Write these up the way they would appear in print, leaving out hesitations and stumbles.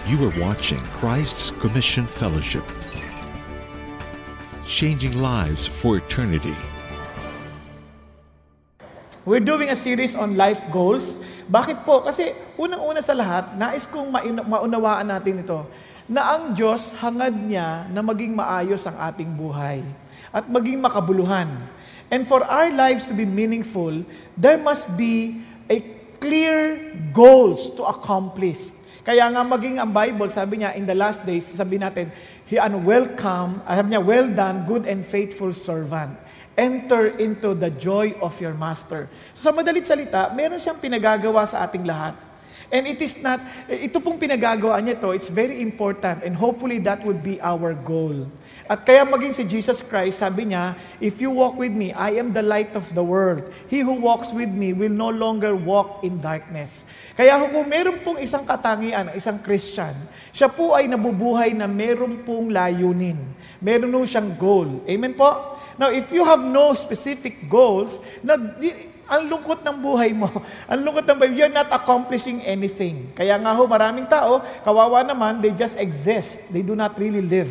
You are watching Christ's Commission Fellowship, changing lives for eternity. We're doing a series on life goals. Bakit po? Kasi unang-una sa lahat, nais kong maunawaan natin ito, na ang Diyos hangad niya na maging maayos ang ating buhay at maging makabuluhan. And for our lives to be meaningful, there must be a clear goals to accomplish. Kaya nga maging ang Bible, sabi niya, in the last days, sabi natin, sabi niya, well done, good and faithful servant. Enter into the joy of your master. So, sa madalit salita, meron siyang pinagagawa sa ating lahat. And ito pong pinagagawa niya to, it's very important and hopefully that would be our goal. At kaya maging si Jesus Christ, sabi niya, if you walk with me, I am the light of the world. He who walks with me will no longer walk in darkness. Kaya kung meron pong isang katangian, isang Christian, siya po ay nabubuhay na meron pong layunin. Meron po siyang goal. Amen po? Now, if you have no specific goals, ang lungkot ng buhay mo. Ang lungkot ng buhay, you're not accomplishing anything. Kaya nga ho, maraming tao, kawawa naman, they just exist. They do not really live.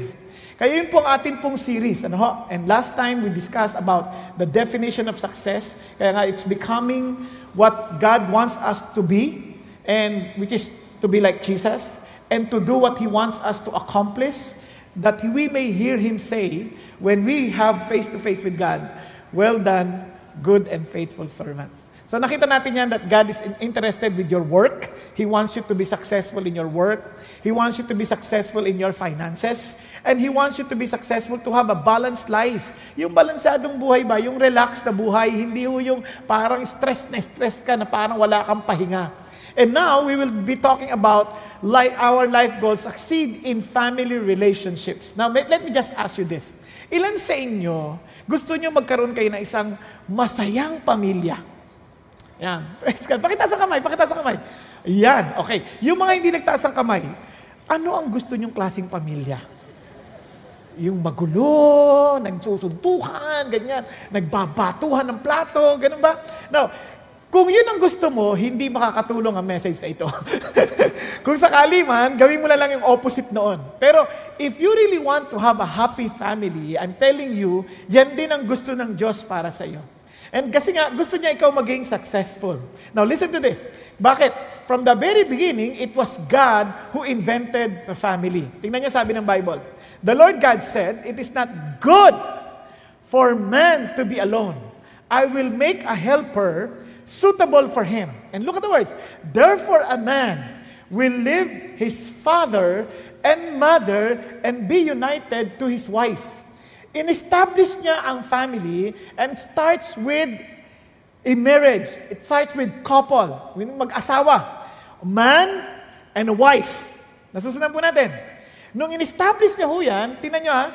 Kaya yun po ang ating pong series. And last time, we discussed about the definition of success. Kaya nga, it's becoming what God wants us to be, and which is to be like Jesus, and to do what He wants us to accomplish, that we may hear Him say, when we have face-to-face with God, well done, good and faithful servants. So nakita natin yan that God is interested with your work. He wants you to be successful in your work. He wants you to be successful in your finances. And He wants you to be successful to have a balanced life. Yung balansadong buhay ba? Yung relaxed na buhay. Hindi yung parang stress ka na parang wala kang pahinga. And now, we will be talking about our life goals, succeed in family relationships. Now, let me just ask you this. Ilan sa inyo, gusto nyo magkaroon kayo ng isang masayang pamilya? Yan. Praise God. Pakitaas ang kamay. Yan. Okay. Yung mga hindi nagtaas ang kamay, ano ang gusto nyong klaseng pamilya? Yung magulo, nagsusuntukan, ganyan, nagbabatuhan ng plato, ganun ba? Now, kung yun ang gusto mo, hindi makakatulong ang message na ito. Kung sakali man, gawin mo lang yung opposite noon. Pero if you really want to have a happy family, I'm telling you, yan din ang gusto ng Diyos para sa iyo. And kasi nga, gusto niya ikaw maging successful. Now listen to this. Bakit? From the very beginning, it was God who invented the family. Tingnan niyo sabi ng Bible. The Lord God said, it is not good for man to be alone. I will make a helper suitable for him. And look at the words. Therefore, a man will leave his father and mother and be united to his wife. In-establish niya ang family and starts with a marriage. It starts with couple, with mag-asawa. Man and a wife. Nasusundan po natin. Nung in-establish niya ho yan, tingnan niyo ha,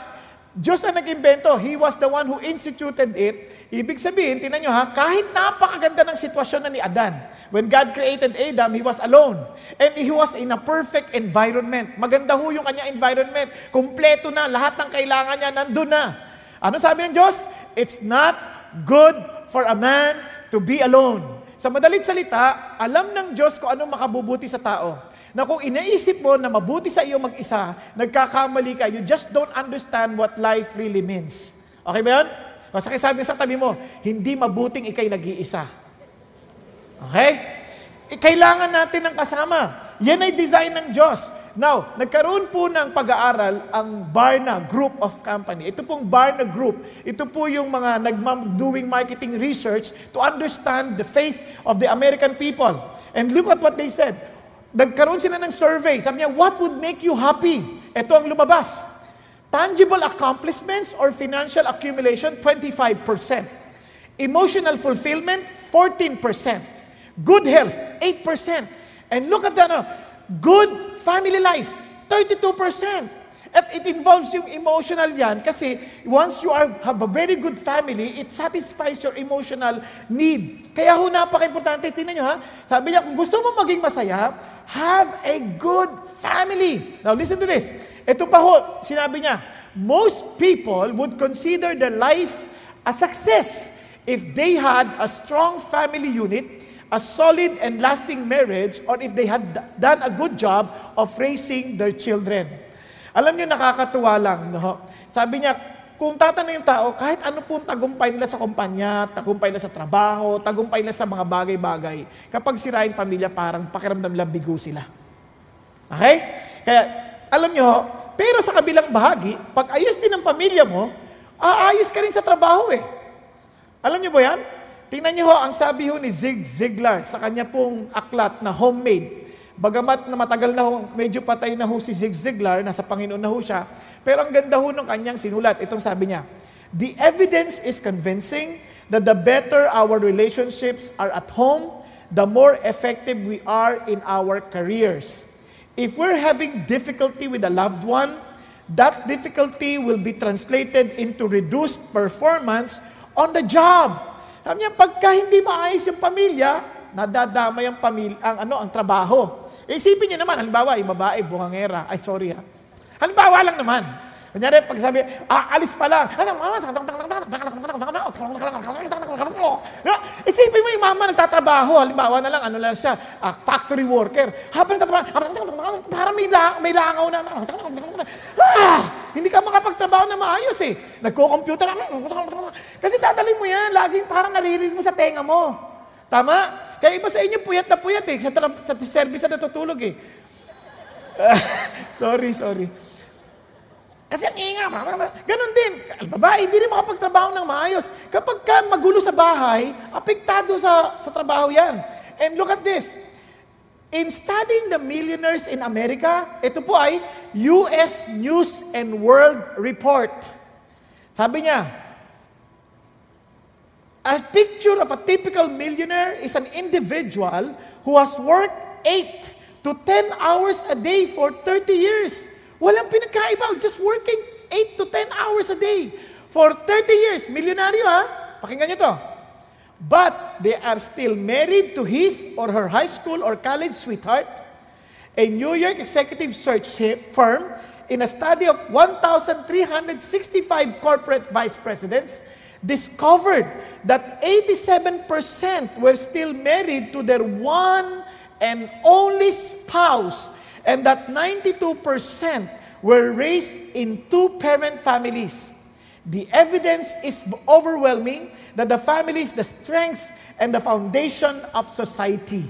Diyos ang nag-imbento. He was the one who instituted it. Ibig sabihin, tingnan nyo ha, kahit napakaganda ng sitwasyon na ni Adan. When God created Adam, he was alone. And he was in a perfect environment. Maganda ho yung kanya environment. Kompleto na, lahat ng kailangan niya nandun na. Ano sabi ng Diyos? It's not good for a man to be alone. Sa madalit salita, alam ng Diyos kung anong makabubuti sa tao. Na kung inaisip mo na mabuti sa iyo mag-isa, nagkakamali ka, you just don't understand what life really means. Okay ba yun? Kasi sabi sa tabi mo, hindi mabuting ikay nag-iisa. Okay? Kailangan natin ng kasama. Yan ay design ng Diyos. Now, nagkaroon po ng pag-aaral ang Barna Group of Company. Ito pong Barna Group, ito po yung mga doing marketing research to understand the faith of the American people. And look at what they said. Nagkaroon sila ng survey. Sabi niya, what would make you happy? Ito ang lumabas. Tangible accomplishments or financial accumulation, 25%. Emotional fulfillment, 14%. Good health, 8%. And look at that, good family life, 32%. At it involves yung emotional yan kasi once you have a very good family, it satisfies your emotional need. Kaya ho, napaka-importante. Tingnan nyo ha. Sabi niya, kung gusto mo maging masaya, have a good family. Now listen to this. Ito pa ho, sinabi niya, most people would consider their life a success if they had a strong family unit, a solid and lasting marriage, or if they had done a good job of raising their children. Alam niyo, nakakatuwa lang, no? Sabi niya, kung tatanong yung tao, kahit ano pong tagumpay nila sa kumpanya, tagumpay nila sa trabaho, tagumpay nila sa mga bagay-bagay, kapag sira yung pamilya, parang pakiramdam lang bigo sila. Okay? Kaya, alam nyo, pero sa kabilang bahagi, pag ayos din ang pamilya mo, aayos ka rin sa trabaho eh. Alam nyo ba yan? Tingnan nyo ho, ang sabi ho ni Zig Ziglar sa kanya pong aklat na Homemade. Bagamat na matagal na ho, medyo patay na ho si Zig Ziglar, nasa Panginoon na ho siya, pero ang ganda ho ng kanyang sinulat. Itong sabi niya, "The evidence is convincing that the better our relationships are at home, the more effective we are in our careers. If we're having difficulty with a loved one, that difficulty will be translated into reduced performance on the job." Sabi niya, pagka hindi maayos yung pamilya, nadadamay ang trabaho. Isipin niyo naman, halimbawa, yung babae, buhangera. Ay, sorry ha. Halimbawa lang naman. Kunyari, pag sabi, alis pa lang. Isipin mo yung mama nagtatrabaho. Halimbawa na lang, ano lang siya, factory worker. Habang nagtatrabaho, parang may langaw na. Hindi ka makapagtrabaho na maayos eh. Nagko-computer. Kasi dadalhin mo yan. Laging parang naririnig mo sa tenga mo. Tama? Kaya iba sa inyo, puyat na puyat eh. Sa service na natutulog eh. Sorry. Kasi ang inga, ganun din. Babae, hindi rin makapagtrabaho ng maayos. Kapag ka magulo sa bahay, apektado sa trabaho yan. And look at this. In studying the millionaires in America, ito po ay US News and World Report. Sabi niya, a picture of a typical millionaire is an individual who has worked 8 to 10 hours a day for 30 years. Walang pinagkaiba, just working 8 to 10 hours a day for 30 years. Milyonaryo ha? Pakinggan niyo to. But they are still married to his or her high school or college sweetheart. A New York executive search firm, in a study of 1,365 corporate vice presidents, discovered that 87% were still married to their one and only spouse, and that 92% were raised in two-parent families. The evidence is overwhelming that the family is the strength and the foundation of society.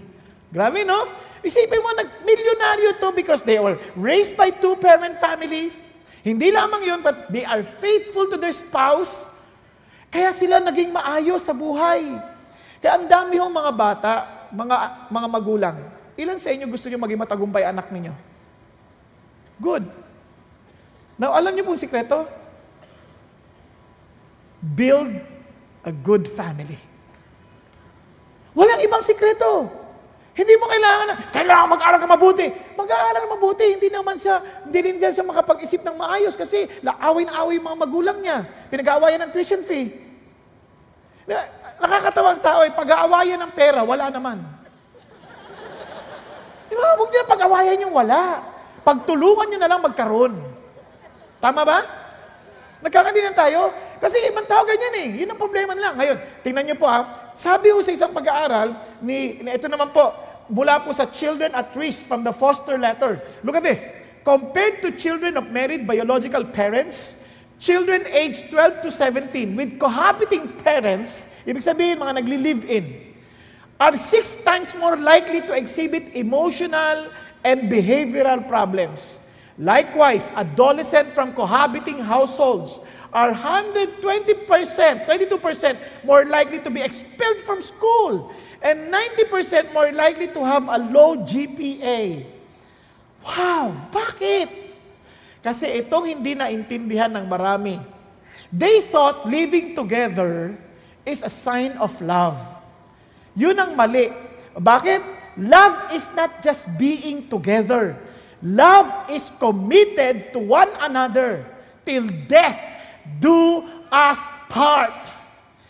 Grabe, no? Isipin mo, nag-milyonaryo to because they were raised by two-parent families. Hindi lamang yun, but they are faithful to their spouse. Kaya sila naging maayos sa buhay. Kaya ang dami hong mga bata, mga magulang. Ilan sa inyo gusto nyo maging matagumpay anak ninyo? Good. Now, alam niyo pong sikreto? Build a good family. Walang ibang sikreto. Hindi mo kailangan mag-aaral ka mabuti. Mag-aaral mabuti, hindi rin siya makapag-isip ng maayos kasi away-away mga magulang niya. Pinag-aawayan ng tuition fee. Nakakatawang tao ay pag-aawayan ng pera, wala naman. Di ba? Huwag niyo na pag-awayan yung wala. Pagtulungan niyo na lang magkaroon. Tama ba? Nagkakaintindihan tayo? Kasi ibang tao ganyan eh. Yun ang problema nila. Ngayon, tingnan niyo po ha. Sabi ho sa isang pag-aaral, ito naman po, mula po sa Children at Risk from the Foster Letter. Look at this. Compared to children of married biological parents, children aged 12 to 17 with cohabiting parents, ibig sabihin mga nagli-live-in, are 6 times more likely to exhibit emotional and behavioral problems. Likewise, adolescents from cohabiting households are 122% more likely to be expelled from school and 90% more likely to have a low GPA. Wow! Bakit? Kasi itong hindi naintindihan ng marami. They thought living together is a sign of love. Yun ang mali. Bakit? Love is not just being together. Love is committed to one another till death do us part.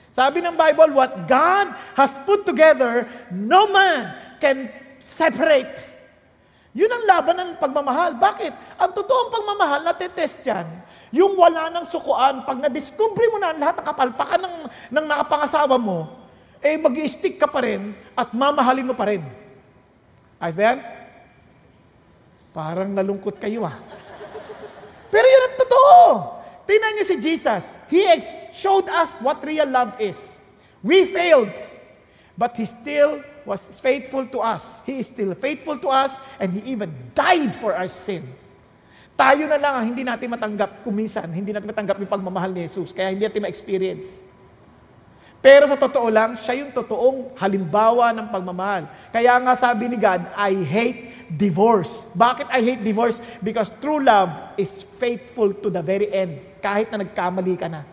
Sabi ng Bible, what God has put together, no man can separate. Yun ang laban ng pagmamahal. Bakit? Ang totoong pagmamahal, natetest yan. Yung wala ng sukuan, pag na-discover mo na lahat ng kapalpakan ng nakapangasawa mo, eh mag-i-stick ka pa rin at mamahalin mo pa rin. Ayos ba yan? Parang nalungkot kayo Pero yun ang totoo. Tingnan niyo si Jesus. He showed us what real love is. We failed, but He still was faithful to us. He is still faithful to us, and He even died for our sin. Tayo na lang ang hindi natin matanggap kuminsan, hindi natin matanggap yung pagmamahal ni Jesus, kaya hindi natin ma-experience. Pero sa totoo lang, siya yung totoong halimbawa ng pagmamahal. Kaya nga sabi ni God, I hate divorce. Bakit I hate divorce? Because true love is faithful to the very end, kahit na nagkamali ka na.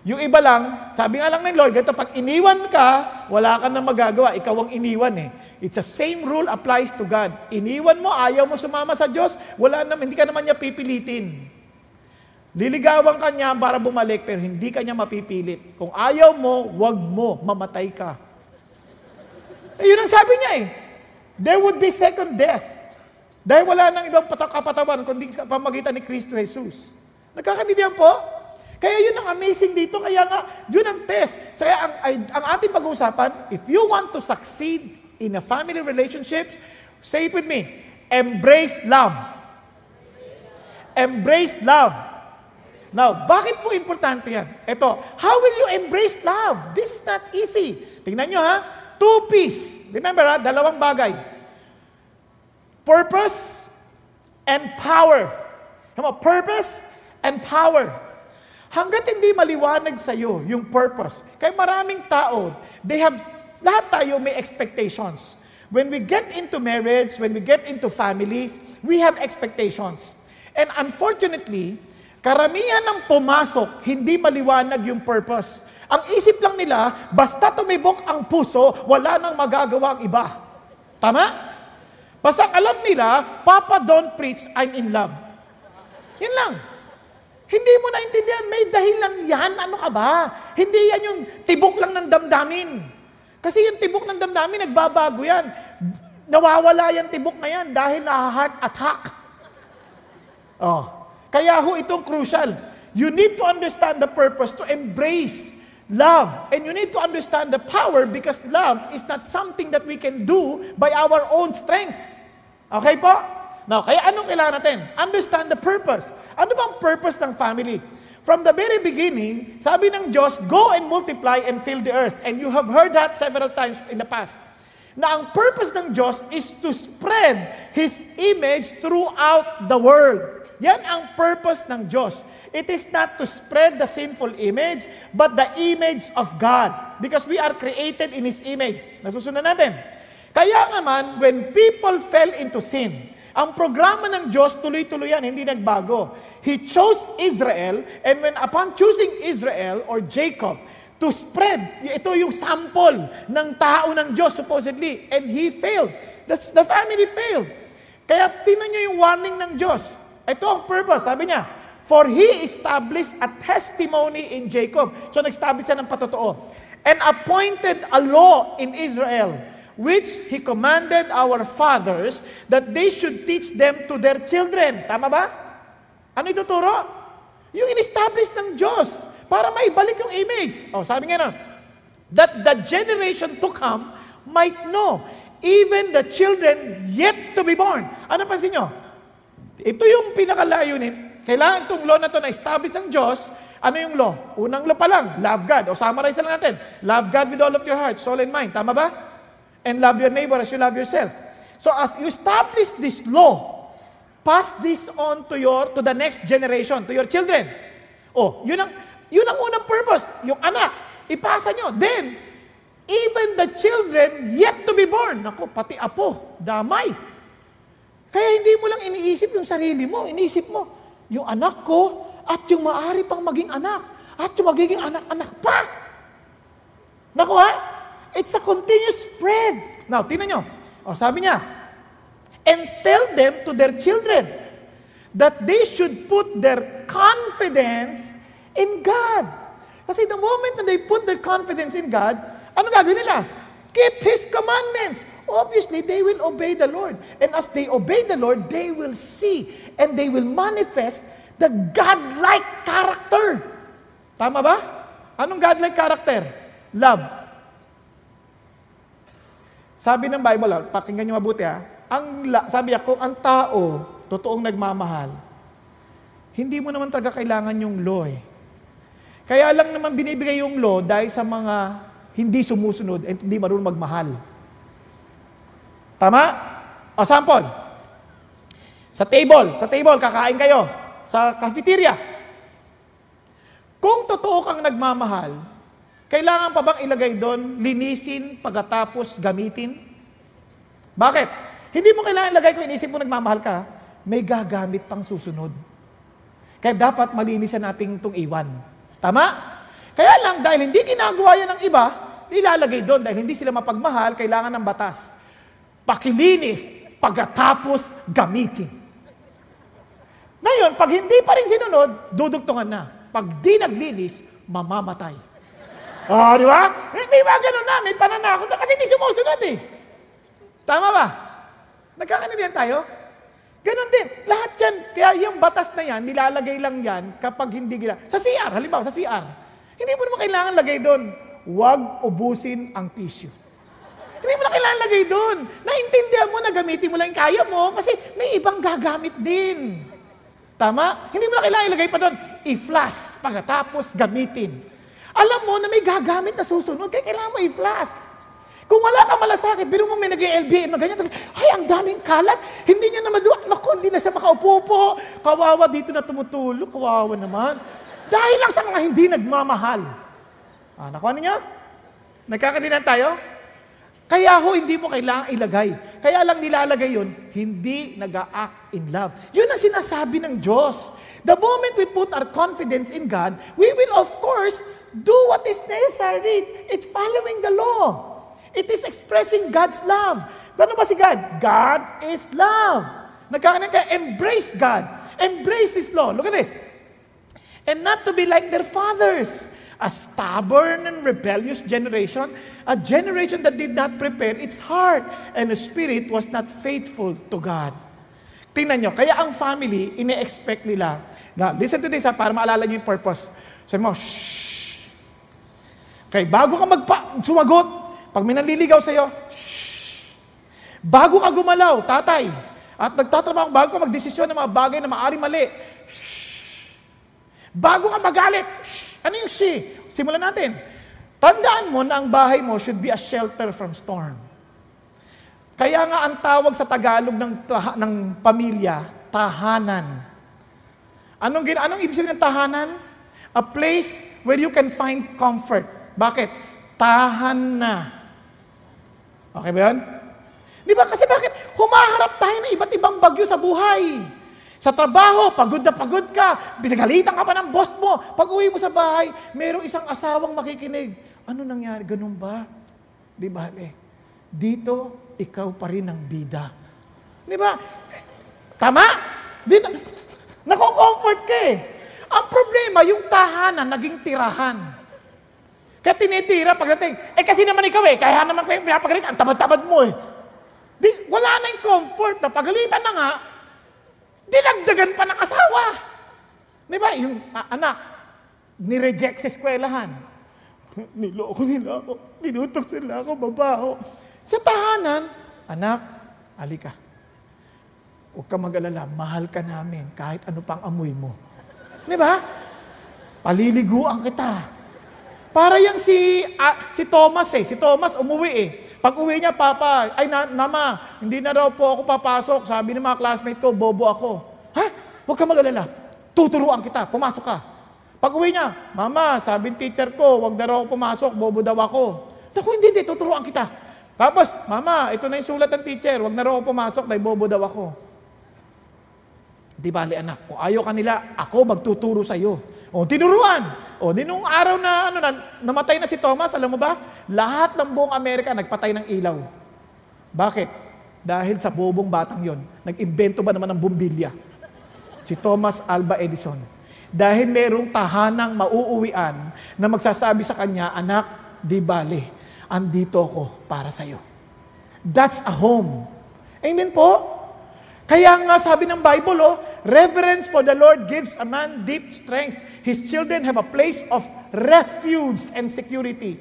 Yung iba lang, sabi nga lang ng Lord, ganito, pag iniwan ka, wala ka na magagawa, ikaw ang iniwan It's the same rule applies to God. Iniwan mo, ayaw mo sumama sa Diyos, hindi ka naman niya pipilitin. Liligawan ka niya para bumalik, pero hindi ka niya mapipilit. Kung ayaw mo, wag mo, mamatay ka. Yun ang sabi niya There would be second death. Dahil wala nang ibang kapatawan, kundi sa pamagitan ni Kristo Jesus. Nagkakaintindihan po? Kaya yun ang amazing dito, kaya nga, yun ang test. Kaya ang ating pag-uusapan, if you want to succeed in a family relationships, say it with me, embrace love. Embrace love. Now, bakit po importante yan? Ito, how will you embrace love? This is not easy. Tingnan nyo two P's. Remember dalawang bagay. Purpose and power. Purpose and power. Hanggat hindi maliwanag sa'yo yung purpose. Kaya maraming tao, lahat tayo may expectations. When we get into marriage, when we get into families, we have expectations. And unfortunately, karamihan ng pumasok, hindi maliwanag yung purpose. Ang isip lang nila, basta tumibok ang puso, wala nang magagawa ang iba. Tama? Basta alam nila, Papa don't preach, I'm in love. Yun lang. Hindi mo naintindihan, may dahilan yan. Ano ka ba? Hindi yan yung tibok lang ng damdamin. Kasi yung tibok ng damdamin, nagbabago yan. Nawawala yung tibok na yan dahil na-heart attack. Kaya itong crucial. You need to understand the purpose to embrace love. And you need to understand the power because love is not something that we can do by our own strength. Okay po? Now, kaya anong kailangan natin? Understand the purpose. Ano bang purpose ng family? From the very beginning, sabi ng Diyos, go and multiply and fill the earth. And you have heard that several times in the past. Na ang purpose ng Diyos is to spread His image throughout the world. Yan ang purpose ng Diyos. It is not to spread the sinful image, but the image of God. Because we are created in His image. Nasusunod natin. Kaya naman, when people fell into sin, ang programa ng Diyos, tuloy-tuloy yan, hindi nagbago. He chose Israel, and upon choosing Israel, or Jacob, to spread, ito yung sample ng tao ng Diyos, supposedly, and he failed. The family failed. Kaya tingnan nyo yung warning ng Diyos. Ito ang purpose, sabi niya, for He established a testimony in Jacob. So nag-establish siya ng patotoo. And appointed a law in Israel, which He commanded our fathers that they should teach them to their children. Tama ba? Ano ituturo? Yung in-establish ng Diyos para maibalik yung image. Sabi nga that the generation to come might know, even the children yet to be born. Ano pansin nyo? Ito yung pinakalayunin. Kailangan itong law na ito na-establish ng Diyos. Ano yung law? Unang law pa lang, love God. Summarize na lang natin. Love God with all of your heart, soul, and mind. Tama ba? And love your neighbor as you love yourself. So as you establish this law, pass this on to the next generation, to your children. Yun ang unang purpose. Yung anak, ipasa nyo. Then, even the children yet to be born. Naku, pati apo, damay. Kaya hindi mo lang iniisip yung sarili mo. Iniisip mo, yung anak ko at yung maaari pang maging anak. At yung magiging anak-anak pa. Naku it's a continuous spread. Now, tingnan nyo. Sabi niya, and tell them to their children that they should put their confidence in God. Kasi the moment na they put their confidence in God, ano gagawin nila? Keep His commandments. Obviously, they will obey the Lord. And as they obey the Lord, they will see and they will manifest the God-like character. Tama ba? Anong God-like character? Love. Sabi ng Bible, pakinggan nyo mabuti sabi niya, kung ang tao, totoong nagmamahal, hindi mo naman talaga kailangan yung law eh. Kaya lang naman binibigay yung law dahil sa mga hindi sumusunod at hindi marunong magmahal. Tama? O sample. Sa table, kakain kayo. Sa cafeteria. Kung totoo kang nagmamahal, kailangan pa bang ilagay doon, linisin, pagkatapos gamitin? Bakit? Hindi mo kailangan ilagay kung inisip mo nagmamahal ka, may gagamit pang susunod. Kaya dapat malinisan natin itong iwan. Tama? Kaya lang, dahil hindi ginagawa yan ng iba, ilalagay doon dahil hindi sila mapagmahal, kailangan ng batas. Pakilinis, pagkatapos gamitin. Ngayon, pag hindi pa rin sinunod, dudugtungan na. Pag di naglinis, mamamatay. Di ba? May mga ganun na, may pananakot na kasi di sumusunod eh. Tama ba? Nagkakaintindihan tayo? Ganon din. Lahat yan. Kaya yung batas na yan, nilalagay lang yan kapag hindi gila. Sa CR, halimbawa sa CR, hindi mo naman kailangan lagay doon, huwag ubusin ang tissue. Hindi mo na kailangan lagay doon. Naintindihan mo na gamitin mo lang yung kaya mo kasi may ibang gagamit din. Tama? Hindi mo na kailangan ilagay pa doon, i-flash pagkatapos gamitin. Alam mo na may gagamit na susunod, kaya kailangan mo i-flash. Kung wala ka malasakit, biro mo may nag-LBM na ganyan, ay, ang daming kalat, hindi niya naman doon, naku, hindi na siya makaupo-upo, kawawa dito na tumutulog, kawawa naman. Dahil lang sa mga hindi nagmamahal. Nakuha niyo? Nagkakaintindihan tayo? Kaya hindi mo kailangang ilagay. Kaya lang nilalagay yun, hindi nag-a-act in love. Yun ang sinasabi ng Diyos. The moment we put our confidence in God, we will of course do what is necessary. It's following the law. It is expressing God's love. Paano ba si God? God is love. Nagkakaroon ka, embrace God. Embrace His law. Look at this. And not to be like their fathers, a stubborn and rebellious generation, a generation that did not prepare its heart, and the spirit was not faithful to God. Tingnan nyo, kaya ang family, ine-expect nila. Now, listen to this para maalala nyo yung purpose. Sabi mo, shhh. Okay, bago ka sumagot, pag may nanliligaw sa'yo, shhh. Bago ka gumalaw, tatay, at nagtatrabaho, bago ka magdesisyon ng mga bagay na maaaring mali, shhh. Bago ka magalit, shhh. Ano yung she? Simulan natin. Tandaan mo na ang bahay mo should be a shelter from storm. Kaya nga ang tawag sa Tagalog ng pamilya, tahanan. Anong ibig sabihin ng tahanan? A place where you can find comfort. Bakit? Tahan na. Okay ba yun? Di ba? Kasi bakit? Humaharap tayo ng iba't ibang bagyo sa buhay. Sa trabaho, pagod na pagod ka, binagalitan ka pa ng boss mo. Pag uwi mo sa bahay, mayroong isang asawang makikinig. Ano nangyari? Ganun ba? Di ba? Dito, ikaw pa rin ang bida. Di ba? Tama? Nako-comfort ka eh. Ang problema, yung tahanan, naging tirahan. Kaya tinitira pagdating, kasi naman ikaw kaya naman kayo pinapagalit, ang tabad-tabad mo wala na yung comfort, na pagalitan na nga, dinagdagan pa ng asawa. Di ba? Yung anak, nireject sa eskwelahan. Niloko nila ako, ninutok sila ako, babaho. Sa tahanan, anak, alika. Huwag ka mag-alala, mahal ka namin kahit ano pang amoy mo. Di ba? Paliliguan kita. Para yung si Thomas si Thomas umuwi Pag uwi niya, Papa, Mama, hindi na raw po ako papasok. Sabi ng mga classmate ko, bobo ako. Ha? Huwag ka mag-alala. Tuturuan kita, pumasok ka. Pag uwi niya, Mama, sabi ng teacher ko, huwag na raw ako pumasok, bobo daw ako. Naku, hindi, tuturuan kita. Tapos, Mama, ito na yung sulat ng teacher, huwag na raw ako pumasok, dahil bobo daw ako. Di bali anak, kung ayaw kanila, ako magtuturo sa iyo. Tinuruan. Nung araw na namatay na si Thomas, alam mo ba? Lahat ng buong Amerika nagpatay ng ilaw. Bakit? Dahil sa bobong batang yon, nag-imbento ba naman ng bumbilya? Si Thomas Alva Edison. Dahil merong tahanang mauuwian na magsasabi sa kanya, anak, di bali, andito ako para sa iyo. That's a home. Amen po? Kaya nga sabi ng Bible, reverence for the Lord gives a man deep strength. His children have a place of refuge and security.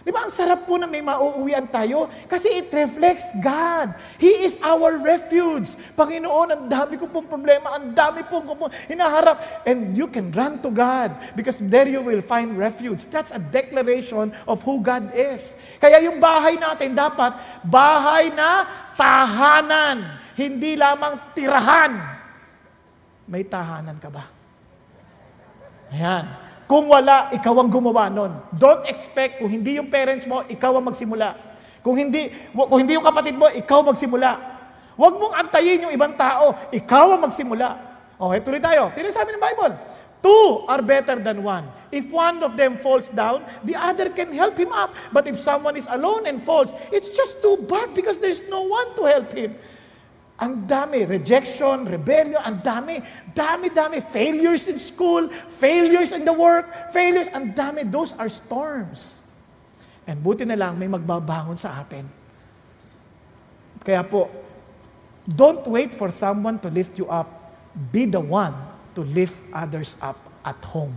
Di ba, ang sarap po na may mauuwian tayo kasi it reflects God. He is our refuge. Panginoon, ang dami ko pong problema, ang dami pong hinaharap. And you can run to God because there you will find refuge. That's a declaration of who God is. Kaya yung bahay natin dapat bahay na tahanan, hindi lamang tirahan. May tahanan ka ba? Ayan. Kung wala, ikaw ang gumawa nun. Don't expect, kung hindi yung parents mo, ikaw ang magsimula. Kung hindi yung kapatid mo, ikaw magsimula. Huwag mong antayin yung ibang tao, ikaw ang magsimula. Okay, tuloy tayo. Tingnan sabi ng Bible. 2 are better than 1. If one of them falls down, the other can help him up. But if someone is alone and falls, it's just too bad because there's no one to help him. Ang dami, rejection, rebellion, ang dami, failures in school, failures in the work, failures, ang dami, those are storms. And buti na lang may magbabangon sa atin. Kaya po, don't wait for someone to lift you up. Be the one to lift others up at home.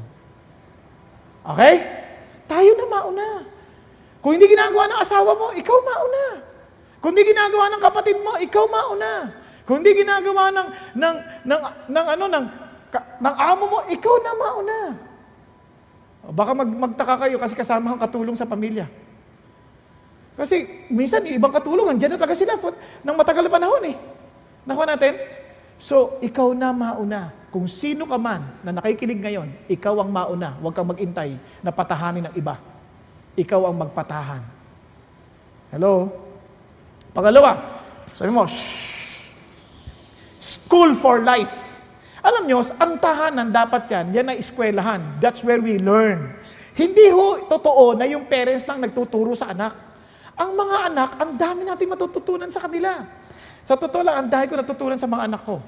Okay? Tayo na mauna. Kung hindi ginagawa ng asawa mo, ikaw mauna. Kung di ginagawa ng kapatid mo, ikaw mauna. Kung di ginagawa ng amo mo, ikaw na mauna. Baka magtaka kayo kasi kasama kang katulong sa pamilya. Kasi minsan, yung ibang katulong, andyan na talaga sila ng matagal na panahon eh. Nakuha natin? So, ikaw na mauna. Kung sino ka man na nakikinig ngayon, ikaw ang mauna. Huwag kang magintay na patahanin ng iba. Ikaw ang magpatahan. Hello? Pangalawa, sabi mo, school for life. Alam nyo, ang tahanan dapat yan ay eskwelahan. That's where we learn. Hindi ho totoo na yung parents lang nagtuturo sa anak. Ang mga anak, ang dami natin matututunan sa kanila. Sa totoo lang, ang dami ko natutunan sa mga anak ko.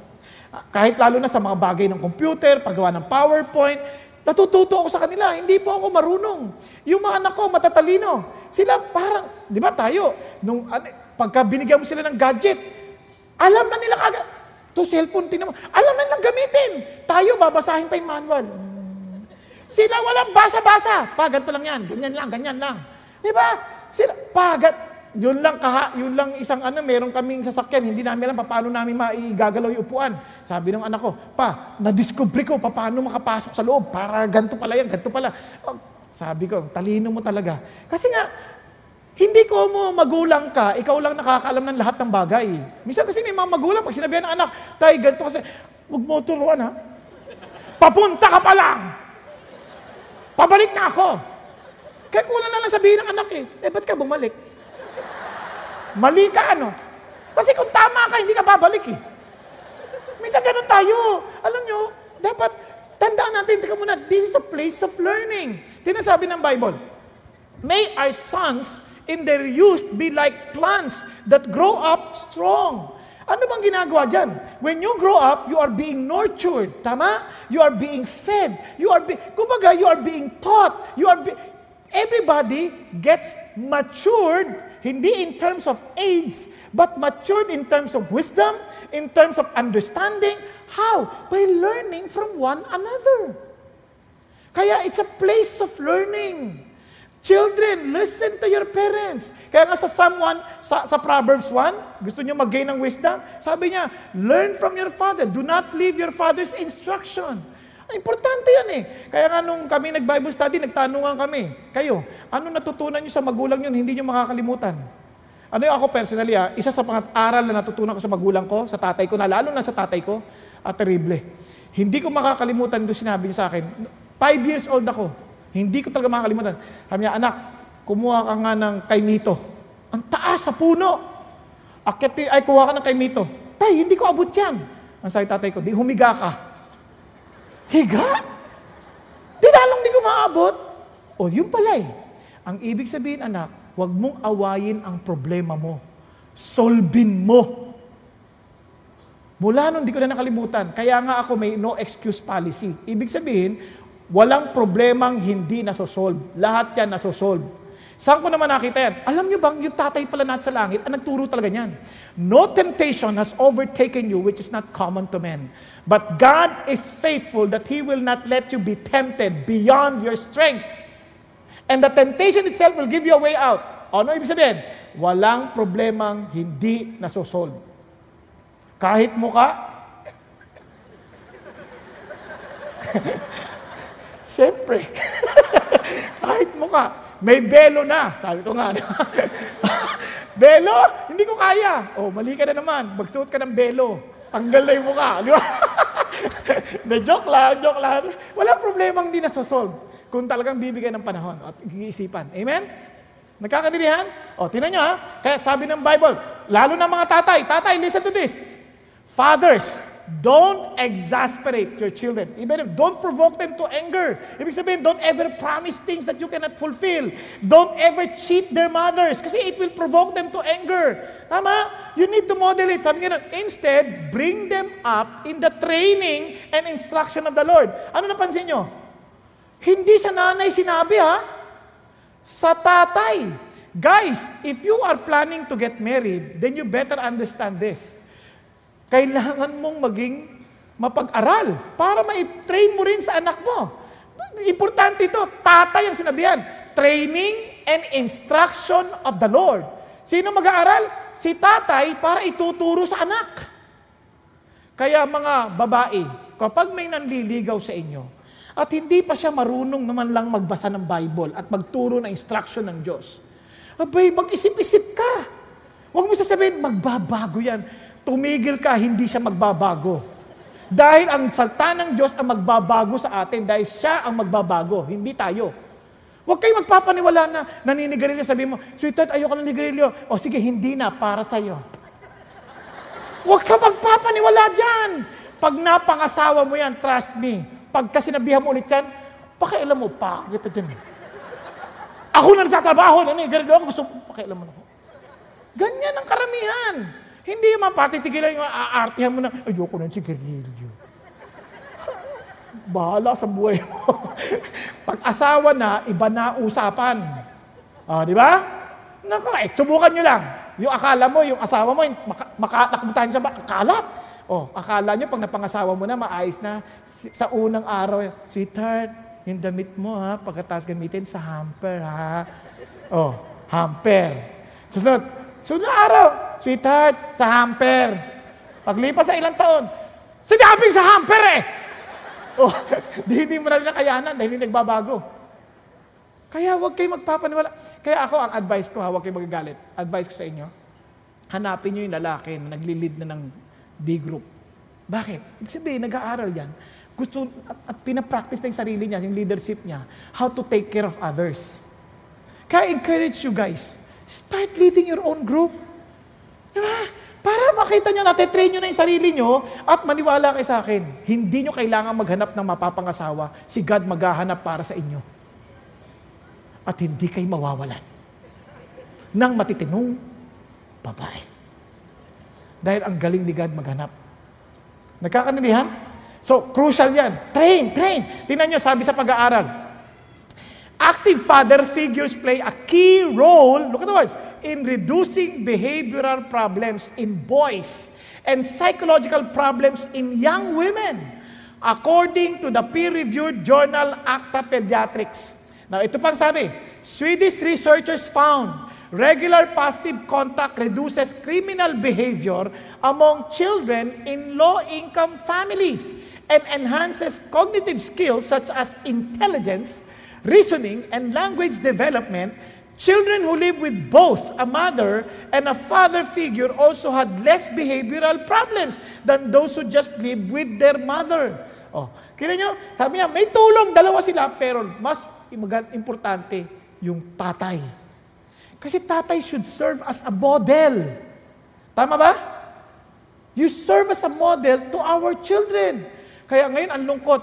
Kahit lalo na sa mga bagay ng computer, paggawa ng PowerPoint, natututo ako sa kanila. Hindi po ako marunong. Yung mga anak ko, matatalino. Sila parang, di ba tayo, pagka binigyan mo sila ng gadget, alam na nila kagad. To cellphone, tingnan mo, alam na nilang gamitin. Tayo, babasahin pa yung manual. Sila walang basa-basa. Ganito lang yan. Ganyan lang. Di ba? Sila, yun lang isang meron kaming sasakyan, hindi namin alam paano namin maigagalaw yung upuan. Sabi ng anak ko, na-discover ko paano makapasok sa loob. Para ganito pala yan, ganito pala. Sabi ko, talino mo talaga. Kasi nga, hindi ko mo magulang ka, ikaw lang nakakaalam ng lahat ng bagay. Minsan kasi may mga magulang, pag sinabihan ng anak, tay, ganito kasi, huwag mo turuan ha. Papunta ka pa lang! Pabalik na ako! Kaya kulang na lang sabihin ng anak ba't ka bumalik? Mali ka Kasi kung tama ka, hindi ka babalik Minsan ganun tayo. Alam nyo, dapat tandaan natin, teka muna, this is a place of learning. Tinasabi ng Bible, may our sons in their youth be like plants that grow up strong. Ano bang ginagawa dyan? When you grow up, you are being nurtured. Tama? You are being fed. Kumbaga, you are being taught. Everybody gets matured, hindi in terms of age, but matured in terms of wisdom, in terms of understanding. How? By learning from one another. Kaya it's a place of learning. Children, listen to your parents. Kaya nga sa Proverbs 1, gusto nyo mag-gain ng wisdom? Sabi niya, learn from your father. Do not leave your father's instruction. Importante yan Kaya nga nung kami nag-Bible study, nagtanungan kami, kayo, ano natutunan nyo sa magulang nyo hindi nyo makakalimutan? Ako personally, isa sa aral na natutunan ko sa magulang ko, sa tatay ko, lalo na sa tatay ko, terrible. Hindi ko makakalimutan doon sinabi niya sa akin. 5 years old ako. Hindi ko talaga makakalimutan. Sabi niya, anak, kumuha ka nga ng kaimito. Ang taas sa puno. Kuha ka ng kaimito. Tay, hindi ko abot yan. Ang sabi tatay ko, di humiga ka. Higa? Di lalong di ko maabot. Yun pala Ang ibig sabihin, anak, huwag mong awayin ang problema mo. Solvin mo. Mula nun, di ko na nakalimutan. Kaya nga ako may no excuse policy. Ibig sabihin, walang problemang hindi nasosolve. Lahat yan nasosolve. Saan ko naman nakita yan? Alam nyo bang, yung tatay pala natin sa langit, ang nagturo talaga niyan. No temptation has overtaken you which is not common to men. But God is faithful that He will not let you be tempted beyond your strength. And the temptation itself will give you a way out. Ano ibig sabihin? Walang problemang hindi nasosolve. Kahit mukha, siyempre, kahit mukha, may belo na. Sabi ko nga, belo? Hindi ko kaya. Oh, mali ka na naman. Magsuot ka ng belo. Tanggal na yung mukha. Di ba? joke lang. Walang problemang hindi nasosolve kung talagang bibigyan ng panahon at iisipan. Amen? Nagkakaintindihan? O, tinan nyo ha. Kaya sabi ng Bible, lalo na mga tatay, listen to this. Fathers, don't exasperate your children. Don't provoke them to anger. Ibig sabihin, don't ever promise things that you cannot fulfill. Don't ever cheat their mothers kasi it will provoke them to anger. Tama? You need to model it. Sabi nga nun, instead, bring them up in the training and instruction of the Lord. Ano napansin nyo? Hindi sa nanay sinabi ha, sa tatay. Guys, if you are planning to get married, then you better understand this. Kailangan mong maging mapag-aral para ma-train mo rin sa anak mo. Importante ito, tatay ang sinabihan. Training and instruction of the Lord. Sino mag-aaral? Si tatay para ituturo sa anak. Kaya mga babae, kapag may nanliligaw sa inyo, at hindi pa siya marunong naman lang magbasa ng Bible at magturo ng instruction ng Diyos, abay, mag-isip-isip ka. Huwag mo sasabihin, magbabago yan. Tumigil ka, hindi siya magbabago. Dahil ang salita ng Diyos ang magbabago sa atin, dahil siya ang magbabago, hindi tayo. Huwag kayo magpapaniwala na naninigarilyo, sabihin mo, sweetheart, ayoko ng nigarilyo. O sige, hindi na, para sa'yo. Huwag ka magpapaniwala dyan. Pag napangasawa mo yan, trust me, pagka sinabihan mo ulit yan, pakialam mo, pakita dyan. Ako na nagtatrabaho, naninigarilyo ako, gusto pakialam mo na ako. Ganyan ang karamihan. Hindi yung mapatitigilan yung aartihan mo na, ayoko ng sigarilyo. Bahala sa buhay mo. Pag asawa na, iba na usapan. Di ba? Naku, subukan nyo lang. Yung akala mo, yung asawa mo, nakabutahan siya ba? Kalat. Akala nyo, pag napangasawa mo na, maayos na. Sa unang araw, sweetheart, yung damit mo ha, pagkatapos gamitin sa hamper ha. Hamper. Sunod araw, sweetheart, sa hamper. Paglipas sa ilang taon, sinabing sa hamper eh! Hindi mo na rin nakayanan dahil hindi nagbabago. Kaya huwag kayo magpapaniwala. Kaya ako, ang advice ko, huwag kayo magagalit. Advice ko sa inyo, hanapin nyo yung lalaki na nagli-lead na ng D-group. Bakit? Ibig sabihin, nag-aaral yan. Gusto at pinapractice na yung sarili niya, yung leadership niya, how to take care of others. Kaya encourage you guys, start leading your own group. Diba? Para makita nyo, natitrain nyo na yung sarili nyo at maniwala kayo sa akin. Hindi nyo kailangan maghanap ng mapapangasawa. Si God maghahanap para sa inyo. At hindi kayo mawawalan ng matitinong babae. Dahil ang galing ni God maghanap. Nagkakaintindihan? So, crucial yan. Train. Tingnan nyo, sabi sa pag-aaral. Active father figures play a key role, look at the words, in reducing behavioral problems in boys and psychological problems in young women, according to the peer-reviewed journal Acta Pediatrics. Now, ito pang sabi, Swedish researchers found regular positive contact reduces criminal behavior among children in low-income families and enhances cognitive skills such as intelligence, reasoning, and language development. Children who live with both a mother and a father figure also had less behavioral problems than those who just live with their mother. Kaya nyo, sabi niya, may tulong, dalawa sila, pero mas importante yung tatay. Kasi tatay should serve as a model. Tama ba? You serve as a model to our children. Kaya ngayon, ang lungkot.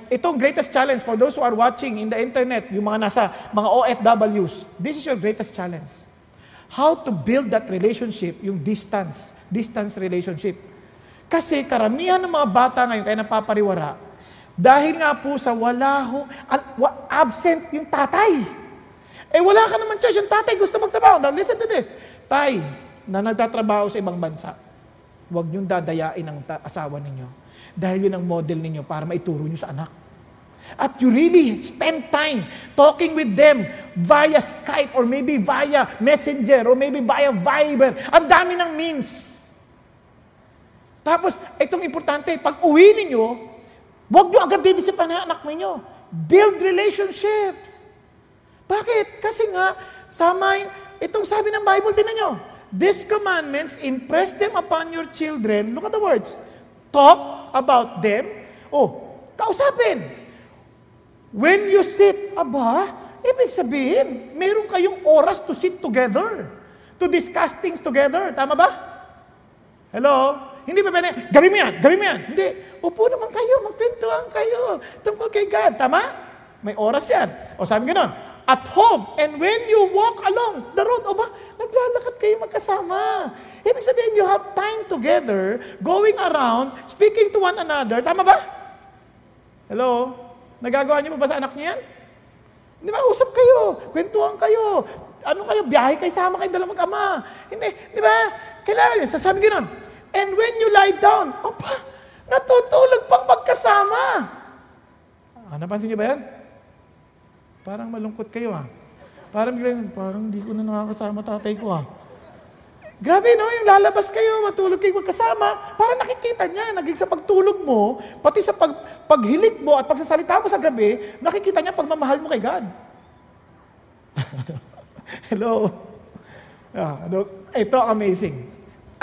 Itong greatest challenge for those who are watching in the internet, yung mga nasa mga OFWs, this is your greatest challenge. How to build that relationship, yung distance relationship. Kasi karamihan ng mga bata ngayon, kaya napapariwara, dahil nga po sa absent yung tatay. Wala ka naman choice. Yung tatay gusto magtrabaho. Now, listen to this. Tay, na nagtatrabaho sa ibang bansa, huwag niyong dadayain ang asawa ninyo. Dahil yun ang model ninyo para maituro niyo sa anak. At you really spend time talking with them via Skype or maybe via Messenger or maybe via Viber. Ang dami ng means. Tapos, itong importante, pag uwi ninyo, huwag nyo agad didisipan ang anak ninyo. Build relationships. Bakit? Kasi nga, itong sabi ng Bible, tinan nyo, these commandments, impress them upon your children. Look at the words. Talk about them. Kausapin. When you sit, ibig sabihin, meron kayong oras to sit together, to discuss things together. Tama ba? Hello? Hindi ba pwede, gawin mo yan. Hindi. Upo naman kayo, magkwentuhan kayo tungkol kay God. Tama? May oras yan. O sabi gano'n, at home, and when you walk along the road, naglalakad kayo magkasama. Ibig sabihin, you have time together, going around, speaking to one another. Tama ba? Hello? Nagagawa niyo ba sa anak niyo yan? Hindi ba? Usap kayo, kwentuhan kayo, biyahe kayo, sama kayo dala mag-ama. Hindi, di ba? Kailangan yun, sasabi gano'n. And when you lie down, natutulog pang magkasama. Napansin niyo ba yan? Parang malungkot kayo Parang di ko na nakakasama tatay ko Grabe no, yung lalabas kayo, matulog kayo magkasama, para nakikita niya, naging sa pagtulog mo, pati sa paghilik mo at pagsasalita mo sa gabi, nakikita niya pagmamahal mo kay God. Hello? Ito amazing.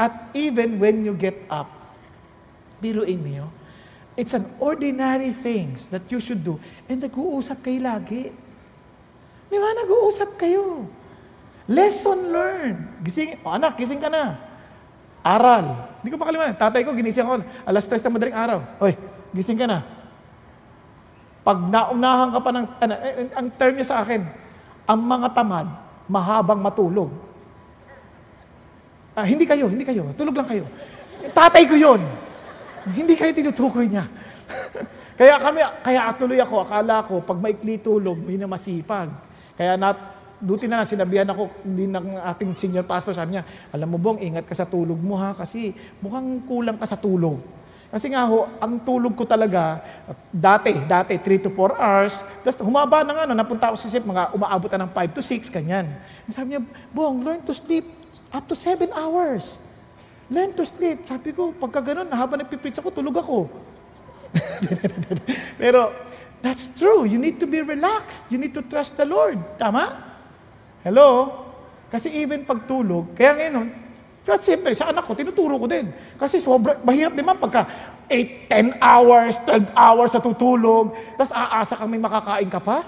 At even when you get up, biruin niyo, it's an ordinary things that you should do. And nag-uusap kayo lagi. Di ba, nag-uusap kayo. Lesson learned. Anak, gising ka na. Aral. Hindi ko makalimutan. Tatay ko, ginising ako. 3:00 ng madaling araw. Hoy, gising ka na. Pag naunahan ka pa ng, ang term niya sa akin, ang mga tamad, mahabang matulog. Hindi kayo. Tulog lang kayo. Tatay ko yun. Hindi kayo tinutukoy niya. kaya tuloy ako, akala ko, pag maikli tulog, may na masipag. Kaya duti na sinabihan ako din ng ating senior pastor, sabi niya, alam mo Bong, ingat ka sa tulog mo kasi mukhang kulang ka sa tulog. Kasi nga ang tulog ko talaga, dati 3 to 4 hours, tapos humaba na napunta ako sa sleep, mga umaabot na ng 5 to 6, kanyan. Sabi niya, Bong, learn to sleep up to 7 hours. Learn to sleep. Sabi ko, pagka ganun, habang nagpipreach ako, tulog ako. Pero, that's true. You need to be relaxed. You need to trust the Lord. Tama? Hello? Kasi even pagtulog, kaya ngayon, siyempre, sa anak ko, tinuturo ko din. Kasi mahirap naman pagka 8, 10 hours, 12 hours na tutulog, tapos aasa kang may makakain ka pa?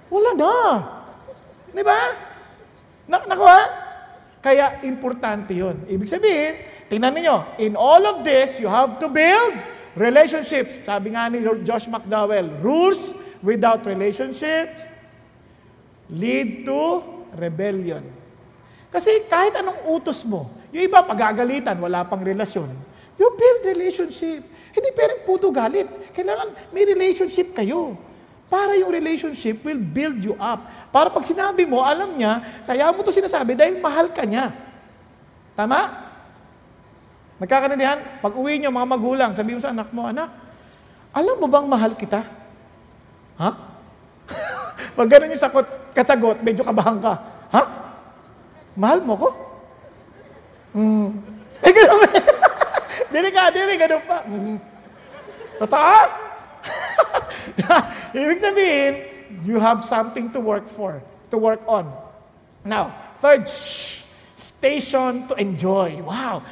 Wala na. Di ba? Nakuha? Kaya importante yun. Ibig sabihin, tingnan niyo, in all of this, you have to build relationships. Sabi nga ni Josh McDowell, rules without relationships lead to rebellion. Kasi kahit anong utos mo, yung iba pagagalitan, wala pang relasyon, you build relationship. Hindi pwedeng puto galit. Kailangan may relationship kayo. Para yung relationship will build you up. Para pag sinabi mo, alam niya, kaya mo to sinasabi dahil mahal ka niya. Tama? Nagkakanindihan? Pag uwi niyo, mga magulang, sabihin mo sa anak mo, anak, alam mo bang mahal kita? Pag ganun yung kasagot, medyo kabahan ka. Mahal mo ko? Ganun. Dili, ganun pa. Totoo? Ibig sabihin, you have something to work on. Now, third, station to enjoy. Wow!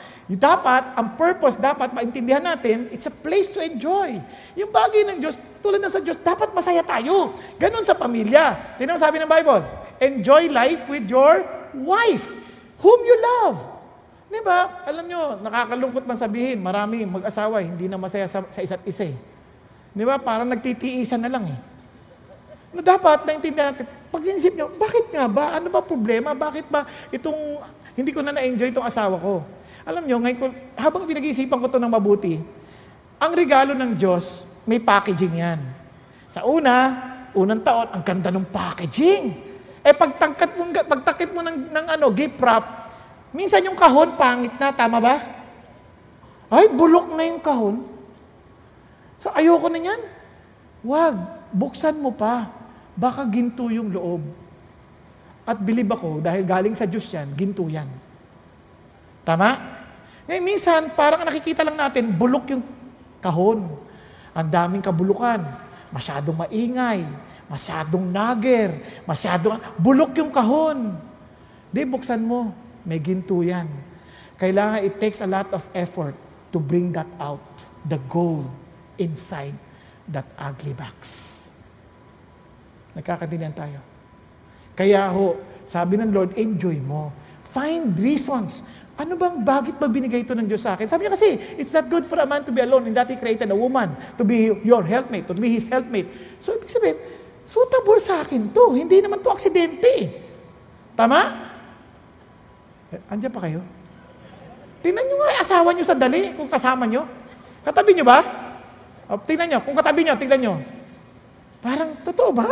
Ang purpose dapat maintindihan natin, it's a place to enjoy. Yung bagay ng Diyos, tulad ng sa Diyos, dapat masaya tayo. Ganon sa pamilya. Tingnan mo sabi ng Bible, enjoy life with your wife, whom you love. Diba? Alam nyo, nakakalungkot man sabihin, marami mag-asawa, hindi na masaya sa isa't isa. Diba? Parang nagtitiisan na lang Na dapat naintindihan natin, pag sinisip nyo, bakit nga ba? Ano ba problema? Bakit ba hindi ko na na-enjoy itong asawa ko? Alam nyo, ngayon, habang pinag-iisipan ko ito ng mabuti, ang regalo ng Diyos, may packaging yan. Sa unang taon, ang ganda ng packaging. Pagtakip mo ng gift wrap, minsan yung kahon, pangit na, tama ba? Ay, bulok na yung kahon. So, ayoko na yan. Wag, buksan mo pa. Baka ginto yung loob. At believe ako, dahil galing sa Diyos yan, ginto yan. Tama? Ngayon, minsan, parang nakikita lang natin, bulok yung kahon. Ang daming kabulukan. Masyadong maingay. Masyadong nager. Bulok yung kahon. Di, buksan mo. May ginto yan. Kailangan, it takes a lot of effort to bring that out. The gold inside that ugly box. Nagkakaintindihan tayo. Kaya sabi ng Lord, enjoy mo. Find reasons. Ano bang, bakit ba binigay ito ng Diyos sa akin? Sabi niya kasi, it's not good for a man to be alone in that He created a woman to be your helpmate, to be his helpmate. So, ibig sabihin, suitable sa akin to. Hindi naman to aksidente. Tama? Andiyan pa kayo? Tingnan nyo nga yung asawa nyo sandali kung kasama nyo. Katabi nyo ba? O, tingnan nyo. Kung katabi nyo, tingnan nyo. Parang, totoo ba?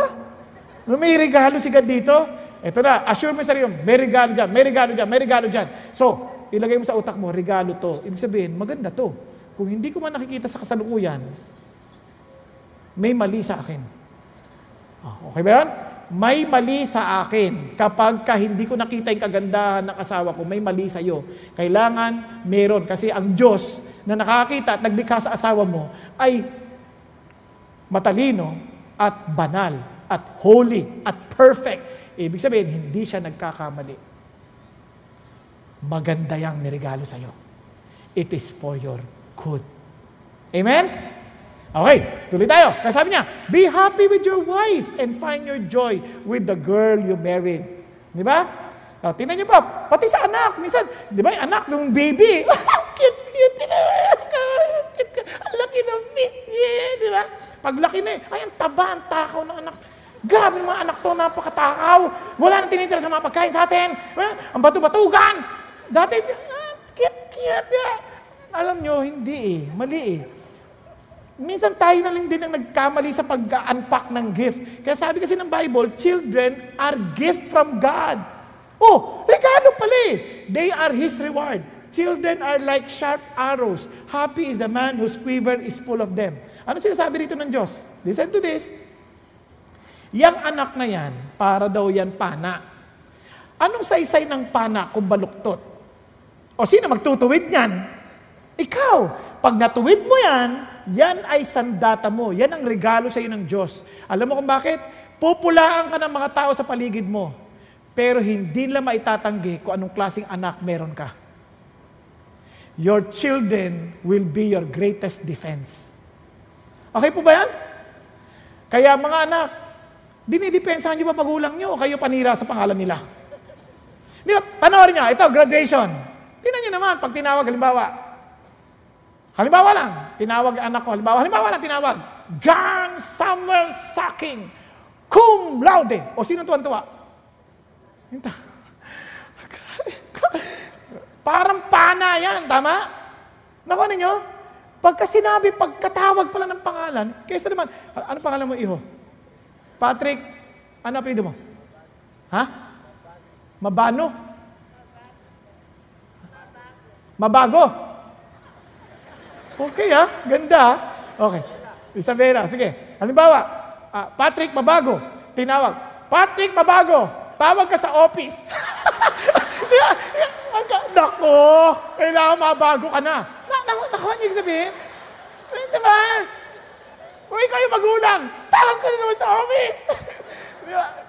May regalo si God dito. Ito na, assure mo sa sarili mo, may regalo dyan, may regalo dyan, may regalo dyan. So, ilagay mo sa utak mo, regalo to. Ibig sabihin, maganda to. Kung hindi ko man nakikita sa kasalukuyan, may mali sa akin. Okay ba yan? May mali sa akin. Kapag hindi ko nakita yung kagandahan ng asawa ko, may mali sa iyo. Kailangan meron. Kasi ang Diyos na nakakita at naglikha sa asawa mo ay matalino at banal at holy at perfect. Ibig sabihin, hindi siya nagkakamali. Maganda yang niregalo sa iyo. It is for your good. Amen? Okay, tuloy tayo. Kaya sabi niya, be happy with your wife and find your joy with the girl you married. Di ba? Tingnan niyo pa, pati sa anak. Minsan, di ba, yung anak ng baby. Cute. Ang laki ng fit. Yeah, di ba? Paglaki na ay, ang taba, ang takaw ng anak. Grabe ng mga anak to, napakatakaw. Wala nang tinitira sa mga pagkain sa atin. Ang batu-batugan. Dati, cute. Alam nyo, hindi mali Minsan tayo na lang din ang nagkamali sa pag-unpack ng gift. Kaya sabi kasi ng Bible, children are gift from God. Oh, regalo pala They are His reward. Children are like sharp arrows. Happy is the man whose quiver is full of them. Ano sinasabi rito ng Diyos? Listen to this. Yang anak na yan, para daw yan pana. Anong saysay ng pana kung baluktot? O sino magtutuwid niyan? Ikaw. Pag natuwid mo yan ay sandata mo. Yan ang regalo sa iyo ng Diyos. Alam mo kung bakit? Pupulaan ka ng mga tao sa paligid mo. Pero hindi nila maitatanggi kung anong klaseng anak meron ka. Your children will be your greatest defense. Okay po ba yan? Kaya mga anak, dinidepensahan niyo ba magulang niyo o kayo panira sa pangalan nila? Di ba? Panoorin niyo, ito, graduation. Tingnan niyo naman, pag tinawag, halimbawa lang, tinawag anak ko, halimbawa lang tinawag, John Samuel Saking, cum laude. O sino tuwan-tuwa? Parang pana yan, tama? Nakuha ninyo? Pagka sinabi, pagkatawag pala ng pangalan, kaysa naman, ano pangalan mo, iho? Patrick, ano apelido mo? Ha? Mabano? Mabago? Okay ganda Okay. Isabela, sige. Halimbawa, Patrick Mabago, tinawag. Patrick Mabago, tawag ka sa office. Nako, kailangan mabago ka na. Nakuha niyo sabihin? Diba? Kung ikaw yung magulang, tawag ka na naman sa office.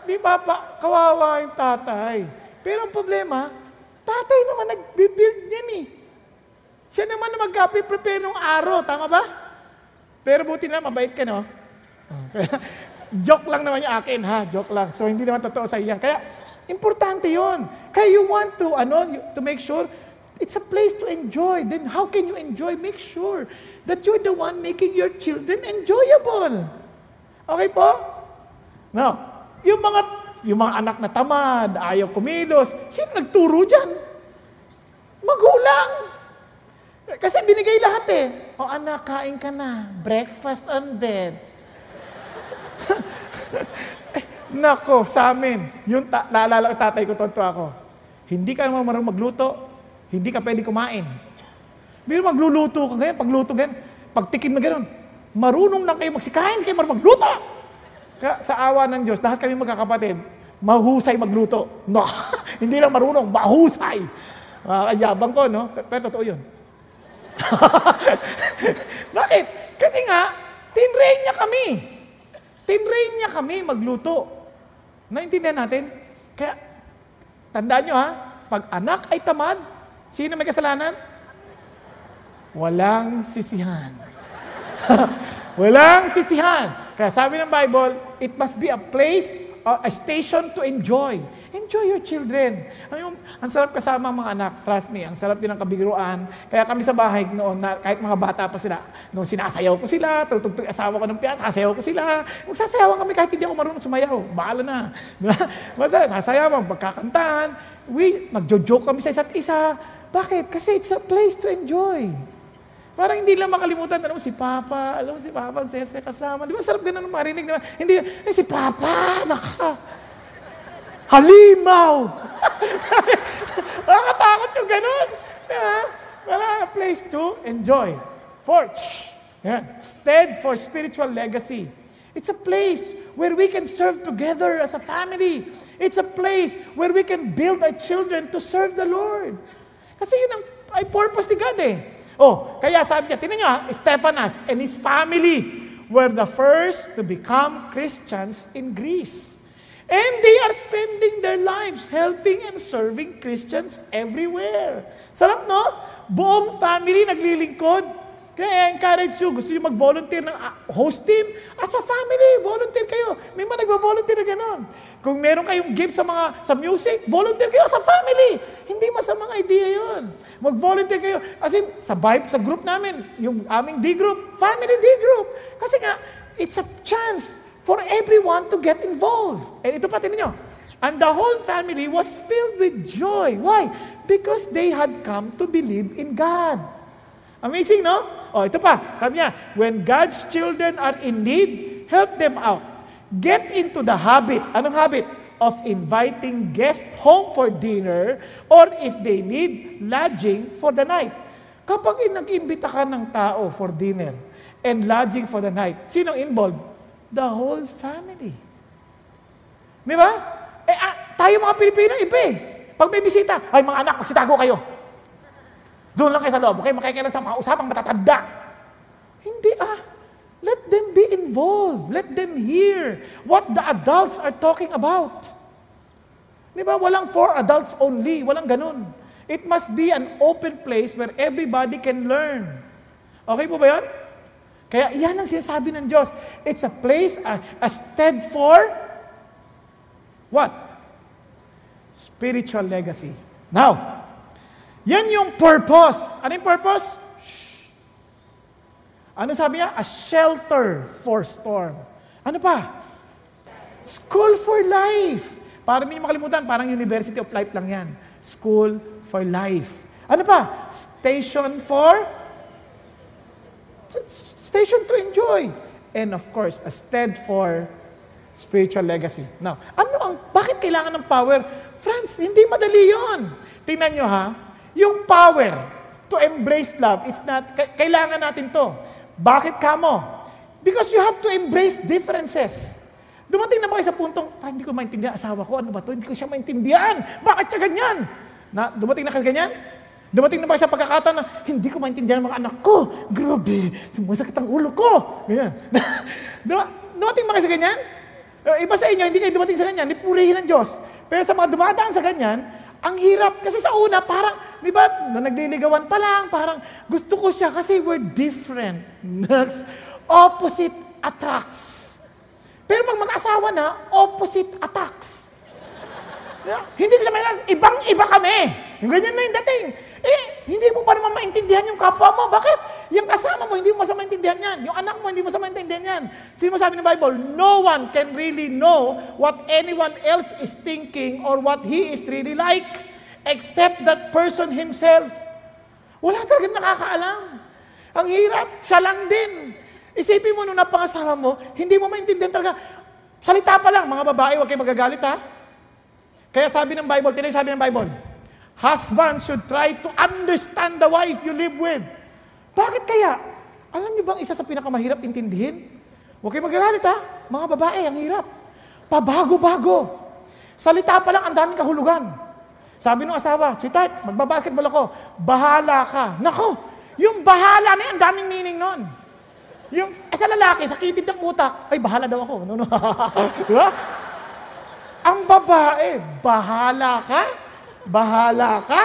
Di ba, kawawa yung tatay. Pero ang problema, tatay naman nag-build niyan Siya naman na mag-prepare ng araw, tama ba? Pero buti na, mabait ka, no? Joke lang naman yung akin, ha? Joke lang. So, hindi naman totoo sa iyan. Kaya, importante yon. Kaya you want to make sure it's a place to enjoy. Then how can you enjoy? Make sure that you're the one making your children enjoyable. Okay po? No. Yung mga anak na tamad, ayaw kumilos, sino nagturo dyan? Magulang. Kasi binigay lahat O anak, kain ka na. Breakfast on bed. Nako, sa amin, yung naalala ko tatay ko, tonto ako. Hindi ka naman marunong magluto, hindi ka pwede kumain. Pero magluluto ka ganyan, pagluto ganyan, pagtikim na gano'n. marunong lang kayo magsikain, kayo marunong magluto. Kaya sa awa ng Diyos, lahat kami magkakapatid, mahusay magluto. No, hindi lang marunong, mahusay. Ayabang ko, no? Pero totoo yun. Bakit? Kasi nga, tinrain niya kami. Tinrain niya kami magluto. Naintindihan natin? Kaya, tandaan nyo ha, pag anak ay tamad, sino may kasalanan? Walang sisihan. Walang sisihan. Kaya sabi ng Bible, it must be a place, a station to enjoy. Enjoy your children. Ang sarap kasama ang mga anak. Trust me, ang sarap din ang kabiruan. Kaya kami sa bahay noon, kahit mga bata pa sila, noong sinasayaw ko sila, tutugtog asawa ko ng piano, sasayaw ko sila. Magsasayawan kami kahit hindi ako marunong sumayaw. Bahala na. Basta sasayawan, pagkakantahan. Nagjo-joke kami sa isa't isa. Bakit? Kasi it's a place to enjoy. Parang hindi lang makalimutan, alam mo si Papa, Sese kasama. Di ba sarap ganun marinig? Diba? Hindi, si Papa, halimaw! Nakakatakot yung ganun. Diba? Wala, a place to enjoy. Stead for spiritual legacy. It's a place where we can serve together as a family. It's a place where we can build our children to serve the Lord. Kasi yun ang purpose ni God eh. Kaya sabi niya, tingnan niyo Stephanas and his family were the first to become Christians in Greece. And they are spending their lives helping and serving Christians everywhere. Sarap, no? Buong family naglilingkod. Kaya encourage you, gusto nyo mag-volunteer ng host team, as a family, volunteer kayo. May mga nagva-volunteer na gano'n. Kung meron kayong gift sa music, volunteer kayo sa family. Hindi masamang idea yun. Mag-volunteer kayo. As in, sa group namin, yung aming D group, family D group. Kasi nga, it's a chance for everyone to get involved. And ito pa, tinan nyo. And the whole family was filled with joy. Why? Because they had come to believe in God. Amazing, no? Ito pa. Sabi niya, when God's children are in need, help them out. Get into the habit. Anong habit? Of inviting guests home for dinner or if they need, lodging for the night. Kapag nag-imbita ka ng tao for dinner and lodging for the night, sinong involved? The whole family. Di ba? Tayo mga Pilipino, iba eh. Pag may bisita, ay mga anak, magsitago kayo. Doon lang kayo sa loob. Okay, makikinig sa mga usapang matatanda. Hindi Let them be involved. Let them hear what the adults are talking about. Di ba? Walang for adults only. Walang ganun. It must be an open place where everybody can learn. Okay po ba yan? Kaya yan ang sinasabi ng Diyos. It's a place, a stead for what? Spiritual legacy. Now, yan yung purpose. Ano yung purpose? Ano sabi niya? A shelter for storm. Ano pa? School for life. Para hindi makalimutan, parang University of Life lang yan. School for life. Ano pa? Station to enjoy. And of course, a stead for spiritual legacy. Now, bakit kailangan ng power? Friends, hindi madali yon. Tingnan nyo ha, yung power to embrace love, kailangan natin to. Bakit kamo? Because you have to embrace differences. Dumating na ba kayo sa puntong, hindi ko maintindihan asawa ko, ano ba to? Hindi ko siya maintindihan. Bakit siya ganyan? Dumating na kayo ganyan? Dumating na ba kayo sa pagkakataon na, hindi ko maintindihan ang mga anak ko. Grabe, sumasakit ang ulo ko. Ganyan. Dumating ba kayo sa ganyan? Iba sa inyo, hindi kayo dumating sa ganyan, purihin ng Diyos. Pero sa mga dumadaan sa ganyan, ang hirap. Kasi sa una, parang, di ba, nagliligawan pa lang, parang gusto ko siya kasi we're different. Opposite attracts. Pero pag mag-asawa na, opposite attacks. Hindi ko siya maintindihan, ibang-iba kami. Yung ganyan na yung dating. Hindi mo pa naman maintindihan yung kapwa mo. Bakit? Yung kasama mo, hindi mo masama maintindihan yan. Yung anak mo, hindi mo masama maintindihan yan. Sino mo sabi ng Bible? No one can really know what anyone else is thinking or what he is really like except that person himself. Wala talagang nakakaalam. Ang hirap, siya lang din. Isipin mo nung napangasawa mo, hindi mo maintindihan talaga. Salita pa lang, mga babae, huwag kayo magagalit ha. Kaya sabi ng Bible, sabi ng Bible, husband should try to understand the wife you live with. Bakit kaya? Alam niyo bang isa sa pinakamahirap intindihin? Huwag kayo magagalit ha. Mga babae, ang hirap. Pabago-bago. Salita pa lang, ang daming kahulugan. Sabi ng asawa, sweetheart, magbabasketball ako. Bahala ka. Nako, yung bahala na yan, ang daming meaning nun. Yung sa lalaki, sa kitid ng utak, ay bahala daw ako. No. Diba? Ang babae, bahala ka, bahala ka,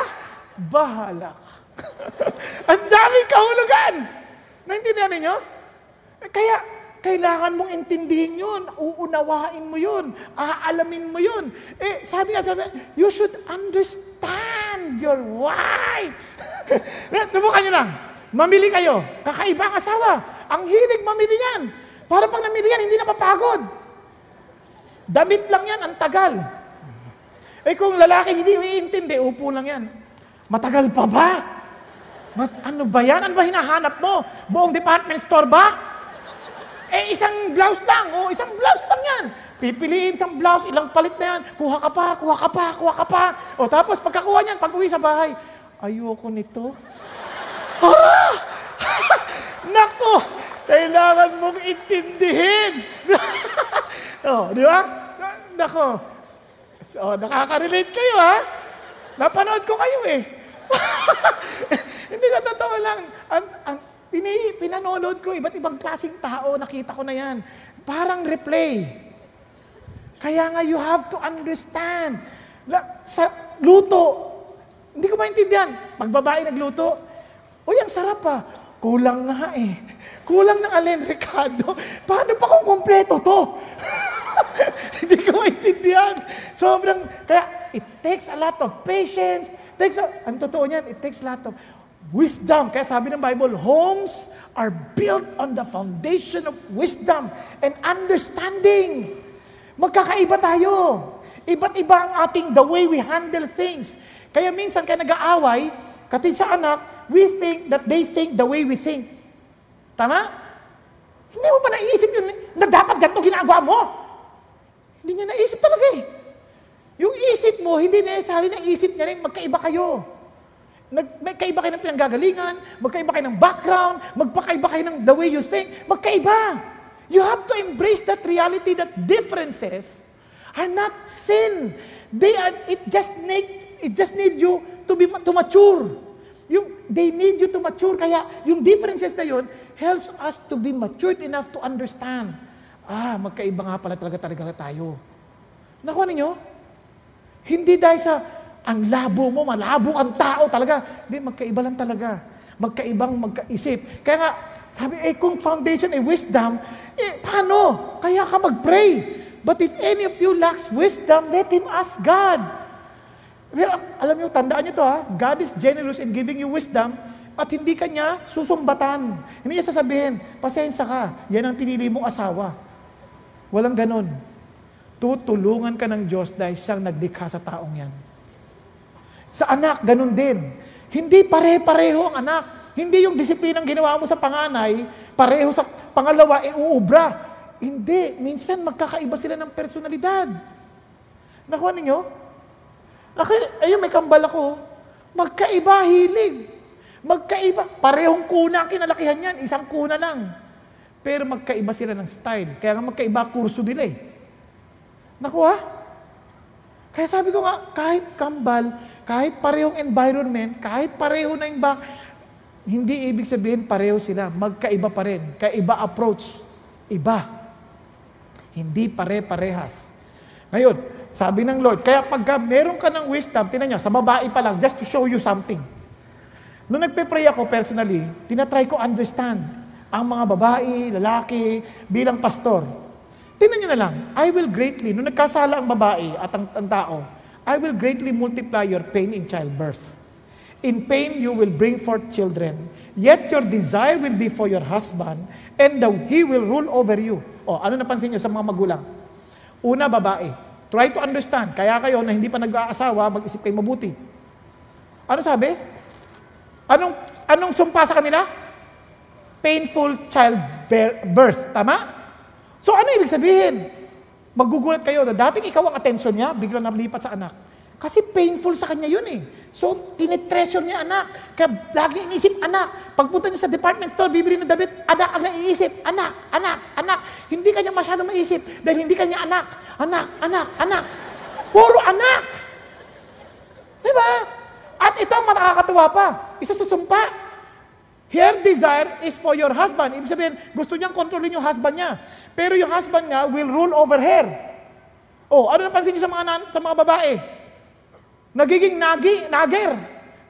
bahala ka. Ang daming kahulugan. Naintindihan ninyo? Kaya, kailangan mong intindihin yun, uunawain mo yun, aalamin mo yun. Sabi, you should understand your wife. Tubukan nyo lang, mamili kayo, kakaiba ang asawa, ang hilig mamili yan. Para pag namili yan, hindi napapagod. Damit lang yan, ang tagal. Kung lalaki hindi iintindi, upo lang yan. Matagal pa ba? Ano ba yan? Ano ba hinahanap mo? Buong department store ba? Isang blouse lang. Isang blouse lang yan. Pipiliin isang blouse, ilang palit na yan. Kuha ka pa, kuha ka pa, kuha ka pa. Tapos pagkakuha niyan, pag uwi sa bahay, ayoko nito. Naku! Kailangan mong intindihin. Di ba? Naku. Nakaka-relate kayo, ha? Napanood ko kayo, Hindi sa totoo lang. Pinanonood ko, iba't ibang klaseng tao, nakita ko na yan. Parang replay. Kaya nga, you have to understand. Sa luto, hindi ko maintindihan. Pag babae nagluto, ang sarap pa. Kulang nga Kulang ng alin, Ricardo. Paano pa kung kompleto to? Hindi ko maintindihan. Kaya it takes a lot of patience. Ang totoo niyan, it takes a lot of wisdom. Kaya sabi ng Bible, homes are built on the foundation of wisdom and understanding. Magkakaiba tayo. Iba't iba ang the way we handle things. Kaya minsan kaya nag-aaway, katid sa anak, we think that they think the way we think. Tama? Hindi mo pa naisip yun na dapat ganito ginagawa mo. Hindi niya naisip talaga Yung isip mo, hindi necessary na isip niya rin, magkaiba kayo. Magkaiba kayo ng pinanggagalingan, magkaiba kayo ng background, magpakaiba kayo ng the way you think, magkaiba. You have to embrace that reality that differences are not sin. It just need you to mature. They need you to mature, kaya yung differences na yun helps us to be matured enough to understand. Magkaiba nga pala talaga tayo. Nakuha ninyo? Hindi dahil sa ang labo mo, malabo ang tao talaga. Hindi, magkaiba lang talaga. Magkaibang magkaisip. Kaya nga, sabi, kung foundation ay wisdom, paano? Kaya ka mag-pray. But if any of you lacks wisdom, let him ask God. Well, alam niyo, tandaan niyo to God is generous in giving you wisdom at hindi kanya susumbatan. Hindi niya sasabihin, pasensya ka, yan ang pinili mong asawa. Walang ganon. Tutulungan ka ng Diyos dahil siyang naglikha sa taong yan. Sa anak, ganun din. Hindi pare-pareho ang anak. Hindi yung disiplinang ginawa mo sa panganay, pareho sa pangalawa, uubra. Hindi. Minsan magkakaiba sila ng personalidad. Nakuha ninyo? Ayun, may kambal ako. Magkaiba hilig. Magkaiba. Parehong kuna ang kinalakihan yan. Isang kuna lang. Pero magkaiba sila ng style. Kaya nga magkaiba kurso nila Nakuha? Kaya sabi ko nga, kahit kambal, kahit parehong environment, kahit pareho na yung hindi ibig sabihin pareho sila. Magkaiba pa rin. Kaya iba approach. Iba. Hindi pare-parehas. Ngayon, sabi ng Lord, kaya pagka meron ka ng wisdom, tinan nyo, sa babae pa lang, just to show you something. Nung nagpe-pray ako personally, tinatry ko understand ang mga babae, lalaki, bilang pastor. Tingnan nyo na lang, I will greatly, nung nagkasala ang babae at ang tao, I will greatly multiply your pain in childbirth. In pain, you will bring forth children. Yet your desire will be for your husband, and he will rule over you. Ano napansin nyo sa mga magulang? Una, babae. Try to understand. Kaya kayo na hindi pa nag-aasawa, mag-isip kayo mabuti. Ano sabi? Anong sumpa sa kanila? Painful childbirth. Tama? So ano ibig sabihin? Magugulat kayo na dating ikaw ang attention niya, biglang nalipat sa anak. Kasi painful sa kanya yun So, tinitreasure niya anak. Kaya lagi inisip anak. Pagpunta niyo sa department store, bibili ng damit, anak ang naiisip. Anak, anak, anak. Hindi kanya masyadong maisip dahil hindi kanya anak. Anak, anak, anak. Puro anak. Diba? At ito ang makakatuwa pa. Isa sa sumpa. Her desire is for your husband. Ibig sabihin, gusto niyang kontrolin yung husband niya. Pero yung husband niya will rule over her. Oh, ano napansin niyo sa mga babae? Nagiging nager.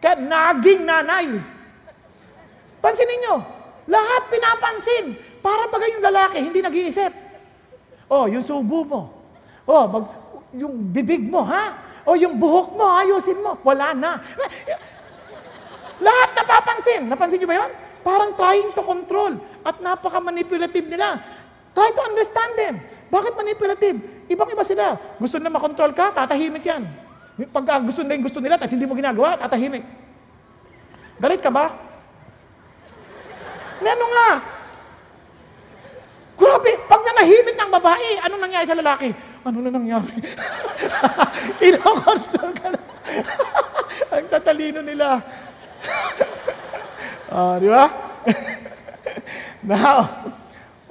Kaya naging nanay. Pansinin nyo, lahat pinapansin. Para bagay yung lalaki, hindi nag-iisip. Oh, yung subo mo. Oh, yung bibig mo, ha? O yung buhok mo, ayusin mo. Wala na. Lahat napapansin. Napansin nyo ba yun? Parang trying to control. At napaka-manipulative nila. Try to understand them. Bakit manipulative? Ibang-iba sila. Gusto nila makontrol ka, tatahimik yan. Pag gusto nila at hindi mo ginagawa, tatahimik. Galit ka ba? Ano nga? Grabe, pag nanahimik ng babae, anong nangyari sa lalaki? Ano na nangyari? Kinokontrol ka na. Ang tatalino nila. Di ba? Now,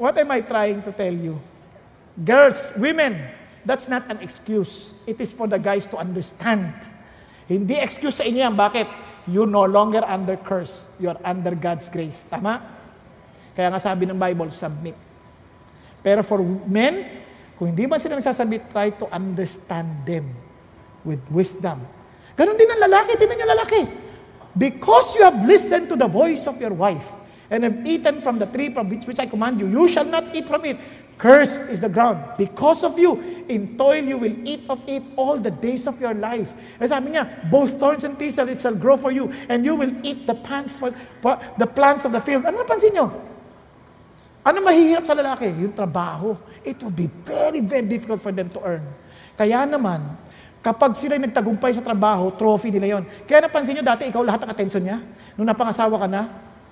what am I trying to tell you? Girls, women, that's not an excuse. It is for the guys to understand. Hindi excuse sa inyo yan. Bakit? You're no longer under curse. You're under God's grace. Tama? Kaya nga sabi ng Bible, submit. Pero for men, kung hindi man sila nagsasubmit, try to understand them with wisdom. Ganon din ang lalaki. Tingnan niyo lalaki. Because you have listened to the voice of your wife and have eaten from the tree from which I command you, you shall not eat from it. Cursed is the ground. Because of you, in toil you will eat of it all the days of your life. As sabi niya, both thorns and thistles it shall grow for you, and you will eat the plants of the field. Ano napansin niyo? Ano mahihirap sa lalaki? Yung trabaho. It will be very, very difficult for them to earn. Kaya naman, kapag sila nagtagumpay sa trabaho, trophy nila yon. Kaya napansin niyo dati, ikaw lahat ang atensyon niya. Nung napangasawa ka na,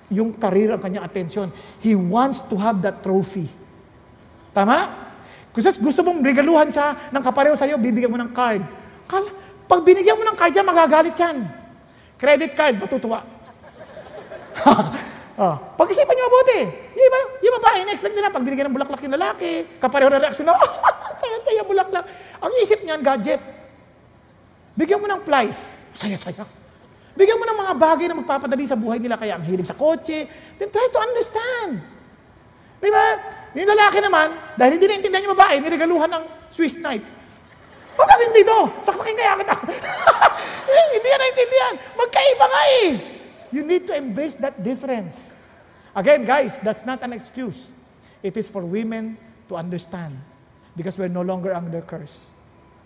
yung career ang kanyang atensyon. He wants to have that trophy. Tama? Kasi gusto mong regaluhan siya ng kapareho sa'yo, bibigyan mo ng card. Pag binigyan mo ng card yan, magagalit yan. Credit card, matutuwa. Pag-isipan niyo mabuti. Yung babae, na-expect nila, pag binigyan ng bulaklak yung lalaki, kapareho na reaksyon na, saya-saya bulaklak. Ang isip niyan, gadget. Bigyan mo ng plies, saya-saya. Bigyan mo ng mga bagay na magpapadali sa buhay nila, kaya ang hilig sa kotse. Then try to understand. Di ba? Yung lalaki naman, dahil hindi naintindihan yung babae, niregaluhan ng Swiss knife. Huwag ka rin dito, saksakin kaya kita. Hindi yan naintindihan. Magkaiba nga eh. You need to embrace that difference. Again, guys, that's not an excuse. It is for women to understand because we're no longer under curse.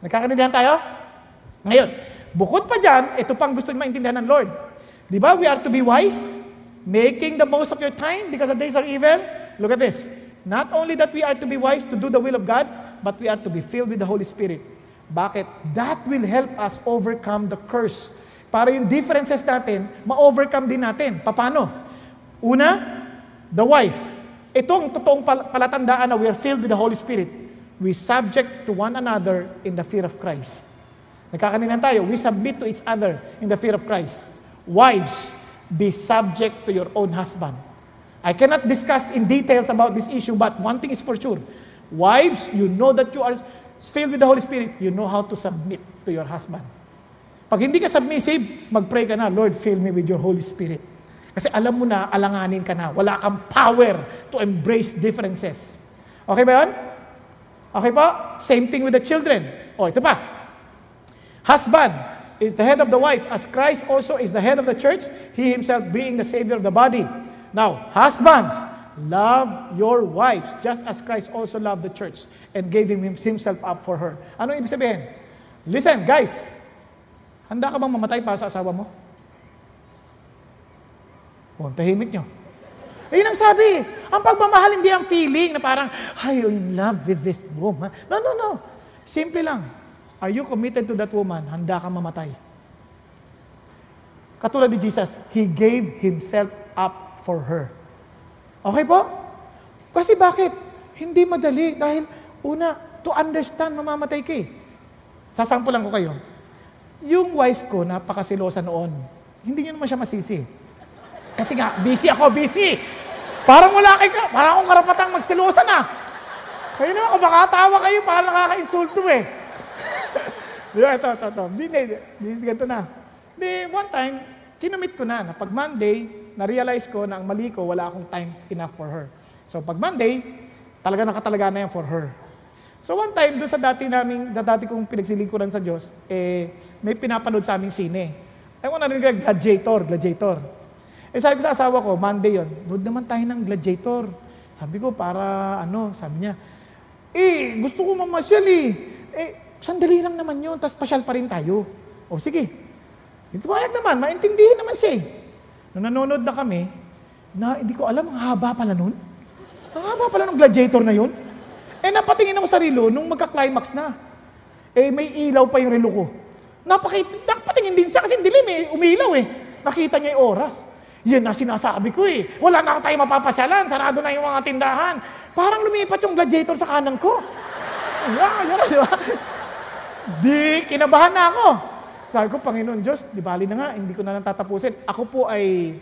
Nagkakaintindihan tayo? Ngayon, bukod pa dyan, ito pang gusto nyo maintindihan ng Lord. Di ba? We are to be wise, making the most of your time because the days are evil. Look at this. Not only that we are to be wise to do the will of God, but we are to be filled with the Holy Spirit. Bakit? That will help us overcome the curse. Para yung differences natin, ma-overcome din natin. Paano? Una, the wife. Ito ang totoong palatandaan na we are filled with the Holy Spirit. We subject to one another in the fear of Christ. Nagkakaninan tayo, we submit to each other in the fear of Christ. Wives, be subject to your own husband. I cannot discuss in details about this issue, but one thing is for sure. Wives, you know that you are filled with the Holy Spirit. You know how to submit to your husband. Pag hindi ka submissive, mag-pray ka na, Lord, fill me with your Holy Spirit. Kasi alam mo na, alanganin ka na. Wala kang power to embrace differences. Okay ba yun? Okay po? Same thing with the children. Ito pa. Husband is the head of the wife, as Christ also is the head of the church, he himself being the Savior of the body. Now, husbands, love your wives, just as Christ also loved the church and gave himself up for her. Ano ibig sabihin? Listen, guys, handa ka bang mamatay para sa asawa mo? Tahimik nyo. Ayun ang sabi. Ang pagmamahal hindi ang feeling na parang, I'm in love with this woman. No. Simple lang. Are you committed to that woman? Handa ka mamatay. Katulad ni Jesus, He gave Himself up for her. Okay po? Kasi bakit? Hindi madali. Dahil, una, to understand, mamamatay ka eh. Sasampulan ko kayo. Yung wife ko, napakasilosa noon. Hindi niya naman siya masisi. Kasi nga, busy ako, busy. Parang wala kayo, parang akong karapatang magselosa na. Kayo naman, kung makatawa kayo, parang nakaka-insulto eh. Di ba, ito. Ganito na. Di, one time, kinumit ko na pag Monday, na-realize ko na ang mali ko, wala akong time enough for her. So pag Monday, talaga nakatalaga na yan for her. So one time, doon sa dati kong pinagsilingkuran sa Diyos, may pinapanood sa aming sine. Ay, na rin Gladiator. Sabi ko sa asawa ko, Monday yon, nood naman tayo ng Gladiator. Sabi ko, para sabi niya, gusto ko mamasyal sandali lang naman yun, tapos pasyal pa rin tayo. O sige, ito bayag naman, maintindihin naman siya. Nung nanonood na kami, hindi ko alam, ang haba pala nun. Ang haba pala nung Gladiator na yun. Napatingin ako sa relo nung magka-climax na. May ilaw pa yung relo ko. Napatingin din siya kasi dilim umilaw Nakita niya yung oras. Yan na sinasabi ko Wala na tayo mapapasyalan, sarado na yung mga tindahan. Parang lumipat yung Gladiator sa kanan ko. Di ba? Di, kinabahan na ako. Sabi ko, Panginoon Diyos, di bali na nga, hindi ko na lang tatapusin. Ako po ay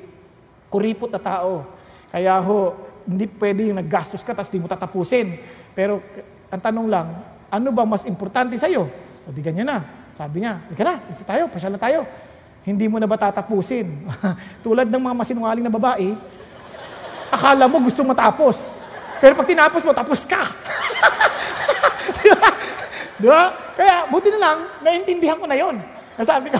kuripot na tao. Kaya hindi pwede yung naggastos ka tapos di mo tatapusin. Pero ang tanong lang, ano ba mas importante sa'yo? O di ganyan na. Sabi niya, ika na, isa tayo, pasyal na tayo. Hindi mo na ba tatapusin? Tulad ng mga masinungaling na babae, akala mo gusto matapos. Pero pag tinapos mo, tapos ka. Diba? Kaya buti na lang, naintindihan ko na yon. Nasabi ko,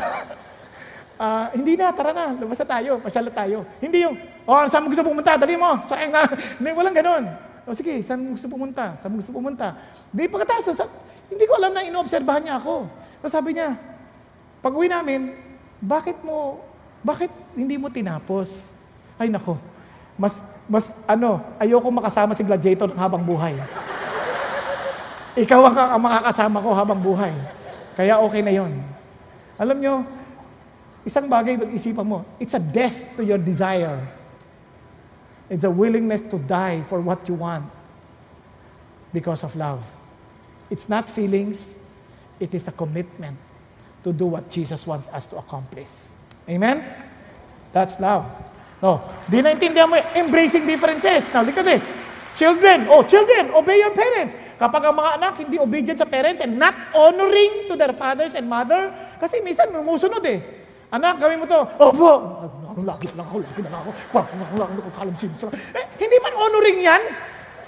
hindi na, tara na, labas na tayo, pasyal na tayo. Hindi yung, saan mo gusto pumunta? Dali mo, sayang na. Walang ganon. Sige, saan mo gusto pumunta? Saan mo gusto pumunta? Di, pagkatapos, hindi ko alam na inoobserbahan niya ako. Sabi niya, pag uwi namin, bakit hindi mo tinapos? Ay nako, ayoko makasama si Gladiator habang buhay. Ikaw ang makakasama ko habang buhay. Kaya okay na yon. Alam nyo, isang bagay mag-isipan mo, it's a death to your desire. It's a willingness to die for what you want because of love. It's not feelings, it is a commitment to do what Jesus wants us to accomplish. Amen? That's love. No, di naintindihan mo, embracing differences. Now, look at this. Children, obey your parents. Kapag ang mga anak hindi obedient sa parents and not honoring to their fathers and mother, kasi minsan numusunod Anak, gawin mo to. Opo. Lagi na lang ako. Hindi man honoring yan.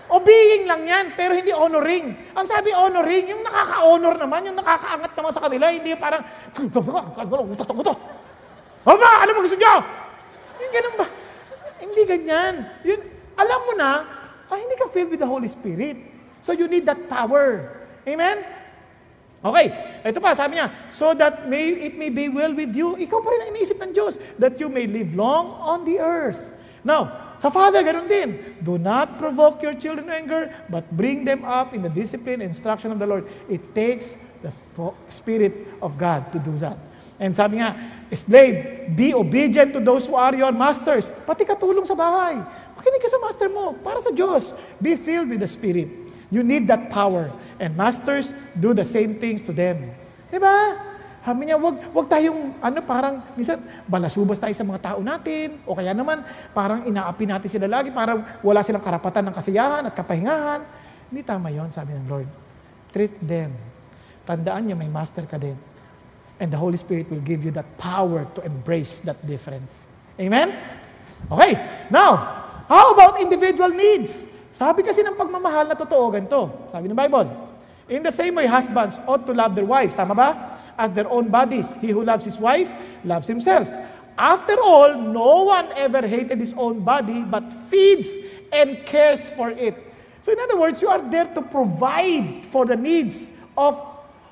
Obeying lang yan, pero hindi honoring. Ang sabi honoring, yung nakaka-honor naman, yung nakakaangat naman sa kanila, hindi parang, utot. Opa, ano mo gusto nyo? Yung ganun ba? Hindi ganyan. Yun, alam mo na, hindi ka filled with the Holy Spirit. So you need that power. Amen? Okay, ito pa, sabi niya, so that it may be well with you, ikaw pa rin ang iniisip ng Diyos, that you may live long on the earth. Now, sa Father, ganun din. Do not provoke your children to anger, but bring them up in the discipline and instruction of the Lord. It takes the Spirit of God to do that. And sabi nga, slave, be obedient to those who are your masters. Pati katulong sa bahay. Makinig ka sa master mo, para sa Diyos. Be filled with the Spirit. You need that power. And masters, do the same things to them. Diba? Sabi niya, wag tayong, parang, minsan, balasubas tayo sa mga tao natin, o kaya naman, parang inaapi natin sila lagi, parang wala silang karapatan ng kasiyahan at kapahingahan. Hindi tama yon, sabi ng Lord. Treat them. Tandaan niyo, may master ka din. And the Holy Spirit will give you that power to embrace that difference. Amen? Okay, now, how about individual needs? Sabi kasi ng pagmamahal na totoo, ganito. Sabi ng Bible, in the same way, husbands ought to love their wives. Tama ba? As their own bodies. He who loves his wife, loves himself. After all, no one ever hated his own body, but feeds and cares for it. So in other words, you are there to provide for the needs of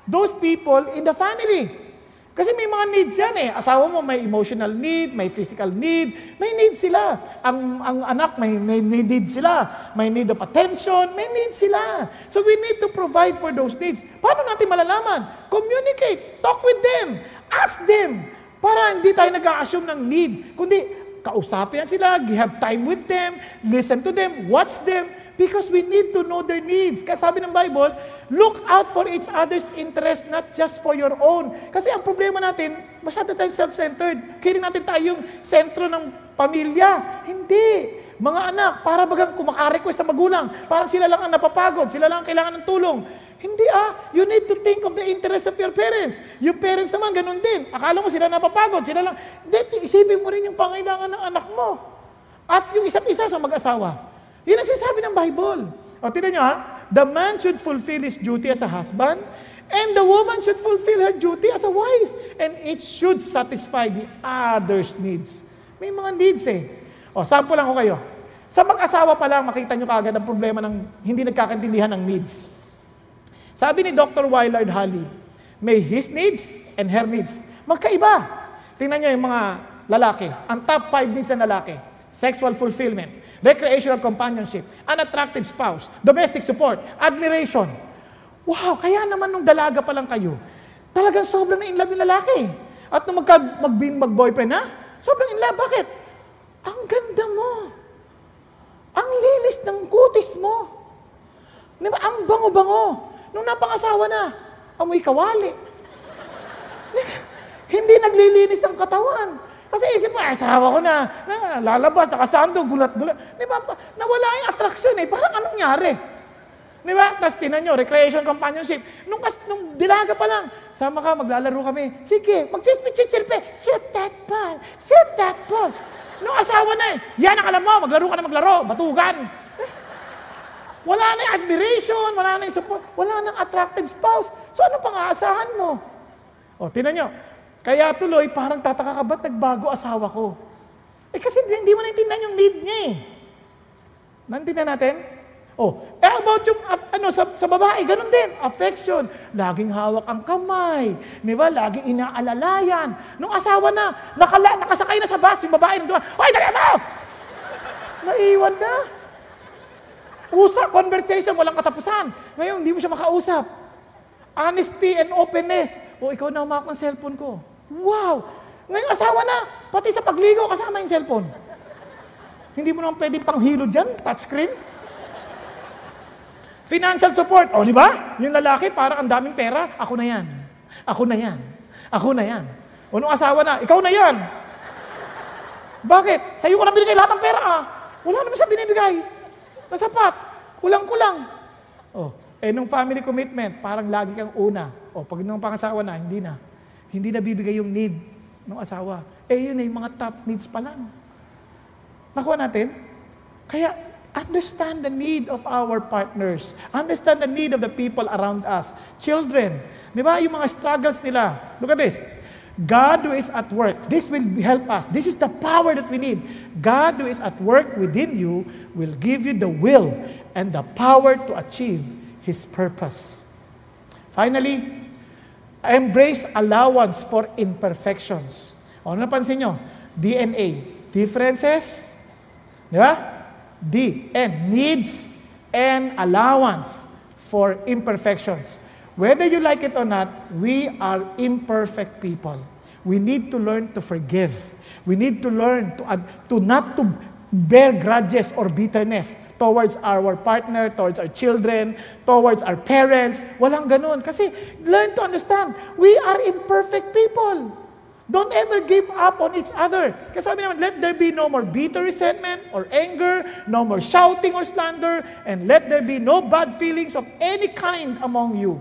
those people in the family. Kasi may mga needs yan Asawa mo may emotional need, may physical need, may need sila. Ang anak may need sila. May need of attention, may need sila. So we need to provide for those needs. Paano natin malalaman? Communicate, talk with them, ask them. Para hindi tayo nag-a-assume ng need. Kundi kausapin sila, have time with them, listen to them, watch them. Because we need to know their needs. Kasi sabi ng Bible, look out for each other's interest, not just for your own. Kasi ang problema natin, masyado tayong self-centered. Kiling natin tayong sentro ng pamilya. Hindi. Mga anak, para bagang kumaka-request sa magulang. Parang sila lang ang napapagod, sila lang ang kailangan ng tulong. Hindi you need to think of the interest of your parents. Yung parents naman, ganun din. Akala mo sila napapagod, sila lang. Hindi, isipin mo rin yung pangailangan ng anak mo. At yung isa't isa sa mag-asawa. Yun ang sinasabi ng Bible. O, tignan nyo the man should fulfill his duty as a husband, and the woman should fulfill her duty as a wife. And it should satisfy the other's needs. May mga needs O, sample lang ko kayo. Sa mag-asawa pa lang, makita nyo kaagad ang problema ng hindi nagkakaintindihan ng needs. Sabi ni Dr. Willard Halley, may his needs and her needs. Magkaiba. Tingnan nyo yung mga lalaki. Ang top 5 needs ng lalaki. Sexual fulfillment, recreational companionship, an attractive spouse, domestic support, admiration. Wow, kaya naman nung dalaga pa lang kayo, talagang sobrang na-inlove yung lalaki. At nung mag-boyfriend sobrang in-love. Bakit? Ang ganda mo. Ang linis ng kutis mo. Diba? Ang bango-bango. Nung napangasawa na, amoy kawali. Hindi naglilinis ng katawan. Kasi isip mo, asawa ko na lalabas, nakasando, gulat-gulat. Diba? Nawala yung attraction Parang anong nangyari? Diba? Tapos tinan nyo, recreation, companionship. Nung dilaga pa lang, sama ka, maglalaro kami. Sige, mag-chichirpe. Shoot that ball. Shoot that ball. Nung asawa na yan ang alam mo, maglaro ka na maglaro, batugan. Wala na yung admiration, wala na yung support, wala na yung attractive spouse. So ano pang aasahan mo? O, tinan nyo. Kaya tuloy, parang tataka ka, ba't nagbago asawa ko? Kasi hindi mo naintindihan yung need niya Naintindihan natin? About yung, sa babae, ganun din. Affection. Laging hawak ang kamay. Di ba? Laging inaalalayan. Nung asawa na, nakasakay na sa bus, yung babae nandun, "Hoy, dali mo!" Naiwan na. Usap, conversation, walang katapusan. Ngayon, hindi mo siya makausap. Honesty and openness. Ikaw na humawak ng cellphone ko. Wow! Ngayon, asawa na. Pati sa pagligo, kasama yung cellphone. Hindi mo naman pwedeng panghilo dyan, touchscreen. Financial support. Di ba? Yung lalaki, parang ang daming pera. Ako na yan. Ako na yan. Ako na yan. Nung asawa na, ikaw na yan. Bakit? Sa'yo ko na binigay lahat ng pera Wala naman siya binibigay. Nasapat. Kulang-kulang. Nung family commitment, parang lagi kang una. Pag nung pangasawa na, hindi na. Hindi na bibigay yung need ng asawa. Yun yung mga top needs pa lang. Nakuha natin? Kaya, understand the need of our partners. Understand the need of the people around us. Children. Di ba? Yung mga struggles nila. Look at this. God who is at work. This will help us. This is the power that we need. God who is at work within you will give you the will and the power to achieve His purpose. Finally, embrace allowance for imperfections. Ano napansin nyo? DNA. Differences. Di ba? Needs and allowance for imperfections. Whether you like it or not, we are imperfect people. We need to learn to forgive. We need to learn to not to bear grudges or bitterness towards our partner, towards our children, towards our parents. Walang ganun. Kasi learn to understand, we are imperfect people. Don't ever give up on each other. Kasi sabi naman, let there be no more bitter resentment or anger, no more shouting or slander, and let there be no bad feelings of any kind among you.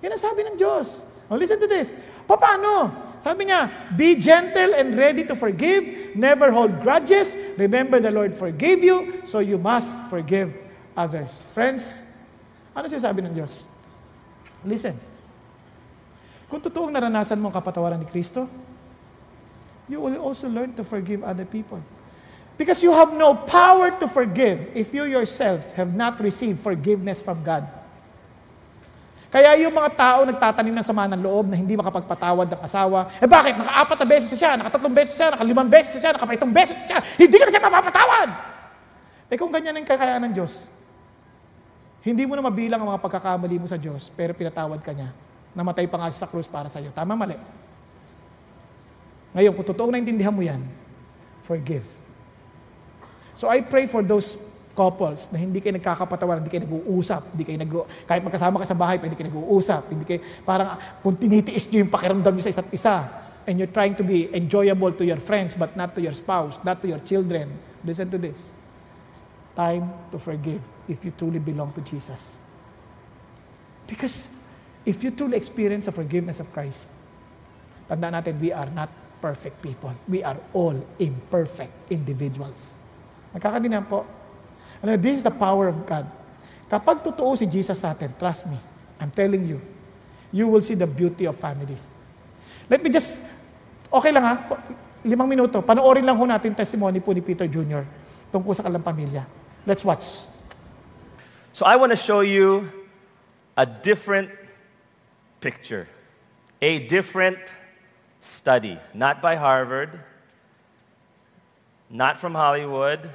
Yan ang sabi ng Diyos. Listen to this. Paano? Sabi niya, be gentle and ready to forgive. Never hold grudges. Remember the Lord forgave you, so you must forgive others. Friends, ano sinasabi ng Diyos? Listen. Kung totoong naranasan mo ang kapatawaran ni Kristo, you will also learn to forgive other people. Because you have no power to forgive if you yourself have not received forgiveness from God. Kaya yung mga tao nagtatanim ng sama ng loob na hindi makapagpatawad ng asawa, bakit? Naka-4 na beses siya, naka-3 beses siya, naka-5 beses siya, naka-7 beses siya, hindi ka na siya mapapatawad! Kung ganyan ang kakayaan ng Diyos, hindi mo na mabilang ang mga pagkakamali mo sa Diyos, pero pinatawad ka niya. Namatay pa nga sa krus para sa iyo. Tama, mali? Ngayon, kung totoong naintindihan mo yan, forgive. So I pray for those couples na hindi kayo nagkakapatawaran, hindi kayo nag-uusap, kahit magkasama ka sa bahay, hindi kayo nag-uusap, hindi kayo, parang kung tinitiis nyo yung pakiramdam nyo sa isa't isa, and you're trying to be enjoyable to your friends but not to your spouse, not to your children, listen to this. Time to forgive if you truly belong to Jesus. Because if you truly experience the forgiveness of Christ, tandaan natin, we are not perfect people. We are all imperfect individuals. Nakakadinan po. This is the power of God. Kapag totoo si Jesus sa atin, trust me, I'm telling you, you will see the beauty of families. Let me just, okay lang 5 minuto, panoorin lang ho natin testimony po ni Peter Jr. tungkol sa kanilang pamilya. Let's watch. So I want to show you a different picture, a different study, not by Harvard, not from Hollywood,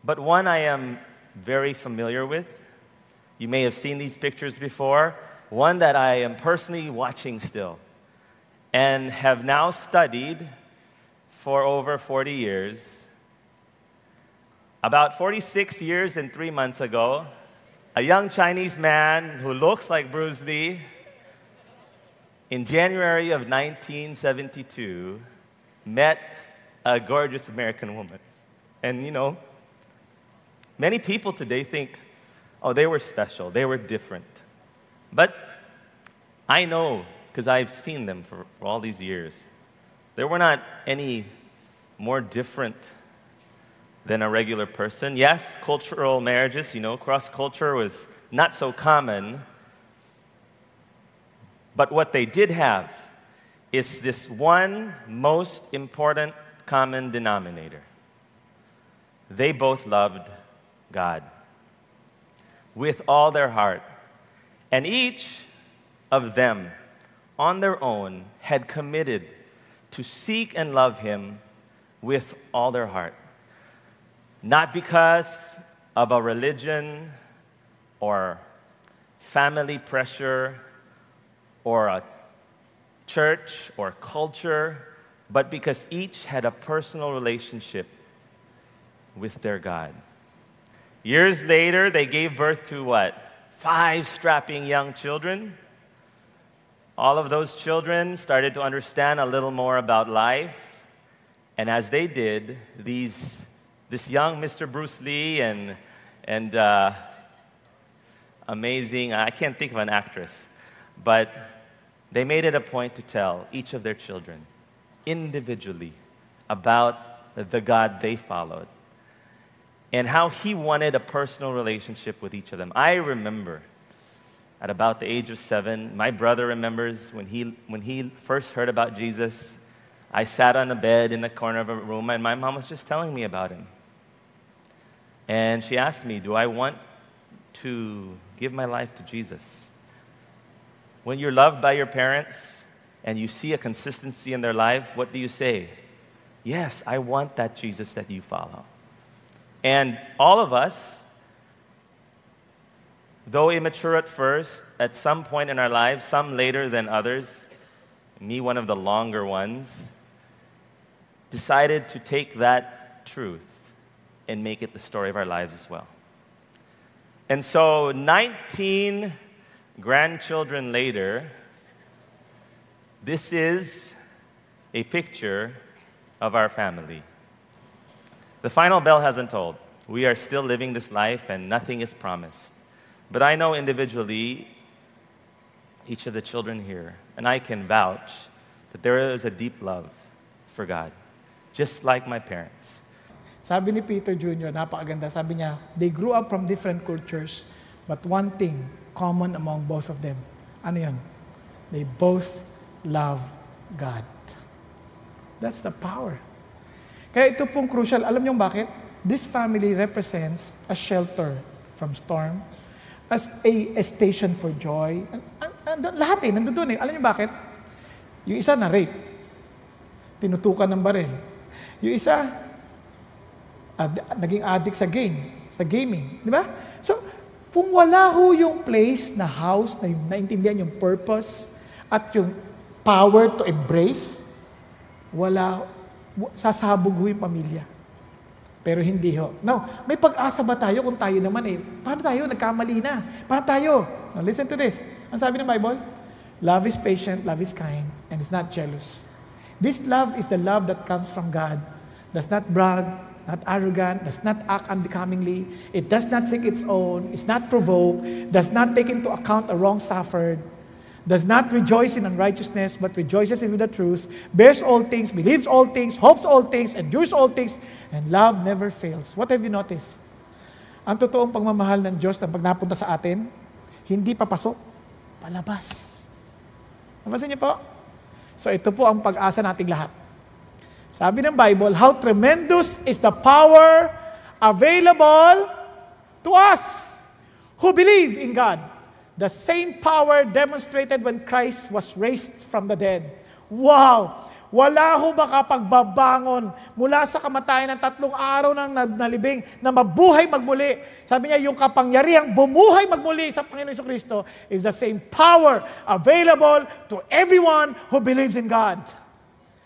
but one I am very familiar with. You may have seen these pictures before, one that I am personally watching still and have now studied for over 40 years. About 46 years and 3 months ago, a young Chinese man who looks like Bruce Lee, in January of 1972, met a gorgeous American woman. And you know, many people today think, oh, they were special, they were different. But I know, because I've seen them for all these years, they were not any more different than a regular person. Yes, cultural marriages, cross-culture was not so common. But what they did have is this one most important common denominator. They both loved God with all their heart. And each of them, on their own, had committed to seek and love Him with all their heart. Not because of a religion or family pressure or a church or culture, but because each had a personal relationship with their God. Years later, they gave birth to what? 5 strapping young children. All of those children started to understand a little more about life. And as they did, this young Mr. Bruce Lee and amazing, I can't think of an actress, but they made it a point to tell each of their children individually about the God they followed and how He wanted a personal relationship with each of them. I remember at about the age of 7, my brother remembers when he first heard about Jesus, I sat on a bed in the corner of a room and my mom was just telling me about Him. And she asked me, do I want to give my life to Jesus? When you're loved by your parents and you see a consistency in their life, what do you say? Yes, I want that Jesus that you follow. And all of us, though immature at first, at some point in our lives, some later than others, me one of the longer ones, decided to take that truth and make it the story of our lives as well. And so 19 grandchildren later, this is a picture of our family. The final bell hasn't tolled. We are still living this life and nothing is promised. But I know individually, each of the children here, and I can vouch that there is a deep love for God, just like my parents. Sabi ni Peter Jr., napakaganda, sabi niya, they grew up from different cultures, but one thing common among both of them. Ano yun? They both love God. That's the power. Kaya ito pong crucial. Alam niyo bakit? This family represents a shelter from storm, as a station for joy. Lahat nandun eh. Alam niyo bakit? Yung isa na-rape. Tinutukan ng baril. Yung isa, naging addict sa games, sa gaming. Di ba? So, kung wala ho yung place na house, na yung naintindihan yung purpose, at yung power to embrace, sasabog ho yung pamilya. Pero hindi ho. Now, may pag-asa ba tayo kung tayo naman paano tayo? Nagkamali na. Paano tayo? Now, listen to this. Ang sabi ng Bible? Love is patient, love is kind, and is not jealous. This love is the love that comes from God. Does not brag, not arrogant, does not act unbecomingly. It does not seek its own, is not provoked, does not take into account a wrong suffered, does not rejoice in unrighteousness, but rejoices in the truth, bears all things, believes all things, hopes all things, endures all things, and love never fails. What have you noticed? Ang totoong pagmamahal ng Diyos na pag napunta sa atin, hindi papasok, palabas. Napansin niyo po? So ito po ang pag-asa nating lahat. Sabi ng Bible, how tremendous is the power available to us who believe in God. The same power demonstrated when Christ was raised from the dead. Wow! Wala ho makapagbabangon mula sa kamatayan ng 3 araw ng nalibing na mabuhay magmuli. Sabi niya, yung kapangyarihang bumuhay magmuli sa Panginoon Jesucristo is the same power available to everyone who believes in God.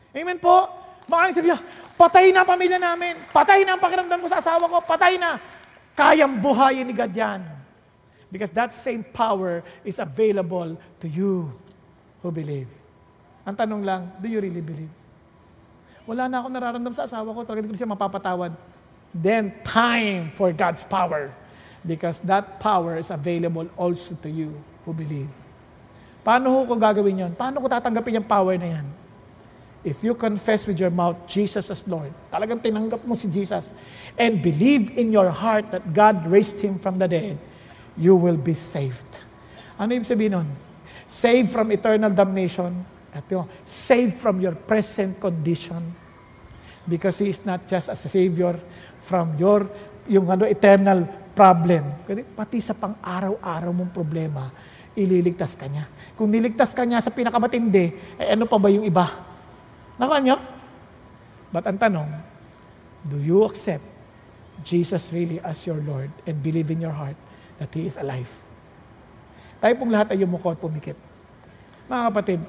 Amen po? Maaaring sabi niya, patay na ang pamilya namin, patay na ang pakiramdam ko sa asawa ko, patay na. Kayang buhayin ni God yan. Because that same power is available to you who believe. Ang tanong lang, do you really believe? Wala na akong nararamdam sa asawa ko, talaga hindi ko siya mapapatawad. Then time for God's power. Because that power is available also to you who believe. Paano ko gagawin yon? Paano ko tatanggapin yung power na yan? If you confess with your mouth Jesus as Lord, talagang tinanggap mo si Jesus, and believe in your heart that God raised Him from the dead, you will be saved. Ano ibig sabihin nun? Saved from eternal damnation. At saved from your present condition. Because He is not just a Savior from yung eternal problem. Pati sa pang-araw-araw mong problema, ililigtas ka niya. Kung niligtas ka niya sa pinakamatindi, ano pa ba yung iba? Nakuha niyo? But ang tanong, do you accept Jesus really as your Lord and believe in your heart that He is alive? Tayo pong lahat ay yumuko at pumikit. Mga kapatid,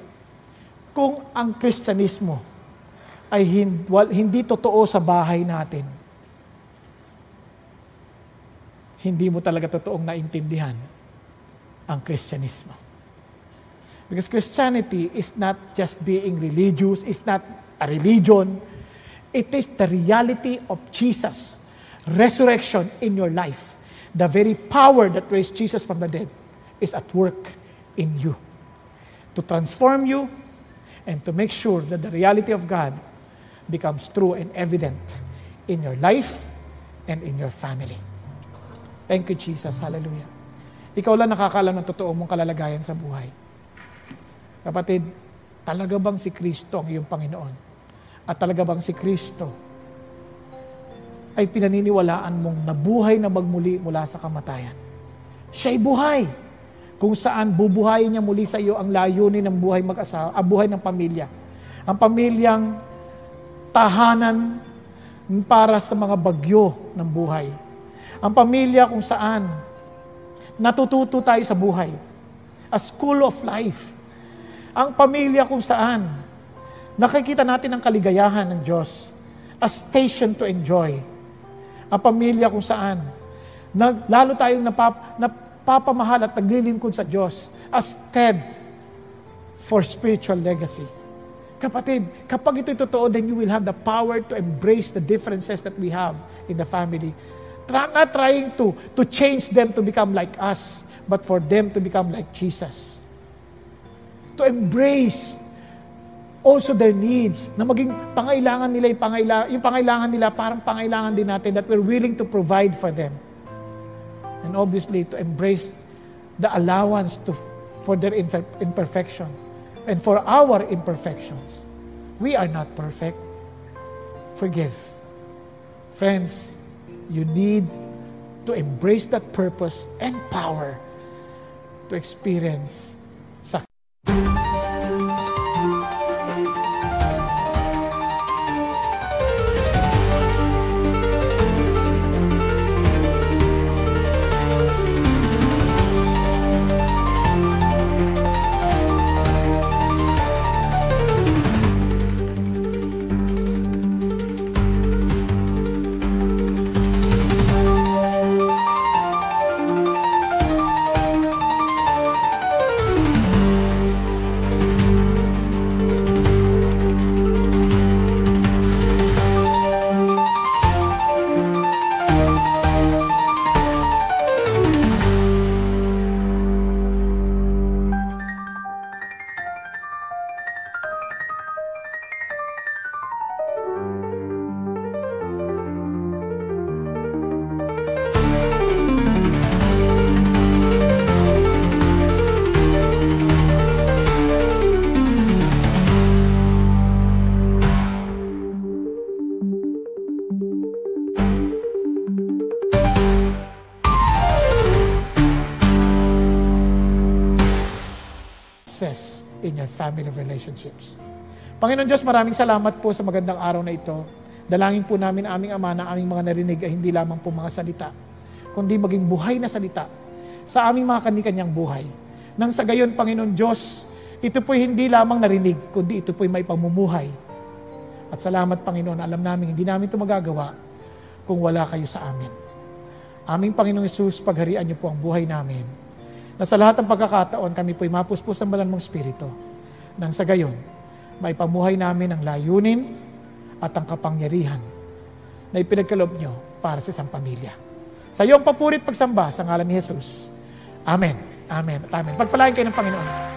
kung ang Kristyanismo ay hindi totoo sa bahay natin, hindi mo talaga totoong naintindihan ang Kristyanismo. Because Christianity is not just being religious, it's not a religion, it is the reality of Jesus' resurrection in your life. The very power that raised Jesus from the dead is at work in you to transform you and to make sure that the reality of God becomes true and evident in your life and in your family. Thank you, Jesus. Hallelujah. Ikaw lang nakakaalam ng totoo mong kalalagayan sa buhay. Kapatid, talaga bang si Kristo ang iyong Panginoon? At talaga bang si Kristo ay pinaniniwalaan mong nabuhay na magmuli mula sa kamatayan? Siya'y buhay. Kung saan bubuhayin niya muli sa iyo ang layunin ng buhay mag-asawa, ang buhay ng pamilya. Ang pamilyang tahanan para sa mga bagyo ng buhay. Ang pamilya kung saan natututo tayo sa buhay. A school of life. Ang pamilya kung saan nakikita natin ang kaligayahan ng Diyos. A station to enjoy. Ang pamilya kung saan lalo tayong napapamahal at naglilingkod sa Diyos as stead for spiritual legacy. Kapatid, kapag ito'y totoo, then you will have the power to embrace the differences that we have in the family. Not trying to change them to become like us, but for them to become like Jesus. To embrace also their needs, na maging pangailangan nila yung pangailangan nila parang pangailangan din natin, that we're willing to provide for them. And obviously, to embrace the allowance for their imperfection and for our imperfections. We are not perfect. Forgive. Friends, you need to embrace that purpose and power to experience success. success in your family relationships. Panginoon Diyos, maraming salamat po sa magandang araw na ito. Dalangin po namin aming Ama na aming mga narinig ay hindi lamang po mga salita, kundi maging buhay na salita sa aming mga kani-kanyang buhay. Nang sa gayon, Panginoon Diyos, ito po'y hindi lamang narinig, kundi ito po'y may pamumuhay. At salamat, Panginoon, alam namin, hindi namin ito magagawa kung wala kayo sa amin. Aming Panginoong Hesus, pagharian niyo po ang buhay namin, na sa lahat ng pagkakataon kami po'y mapuspos ng banal mong Espiritu. Nang sa gayon, may pamuhay namin ang layunin at ang kapangyarihan na ipinagkaloob niyo para sa isang pamilya. Sa iyong papurit pagsamba sa ngalan ni Jesus. Amen. Amen. Amen. Pagpalain kayo ng Panginoon.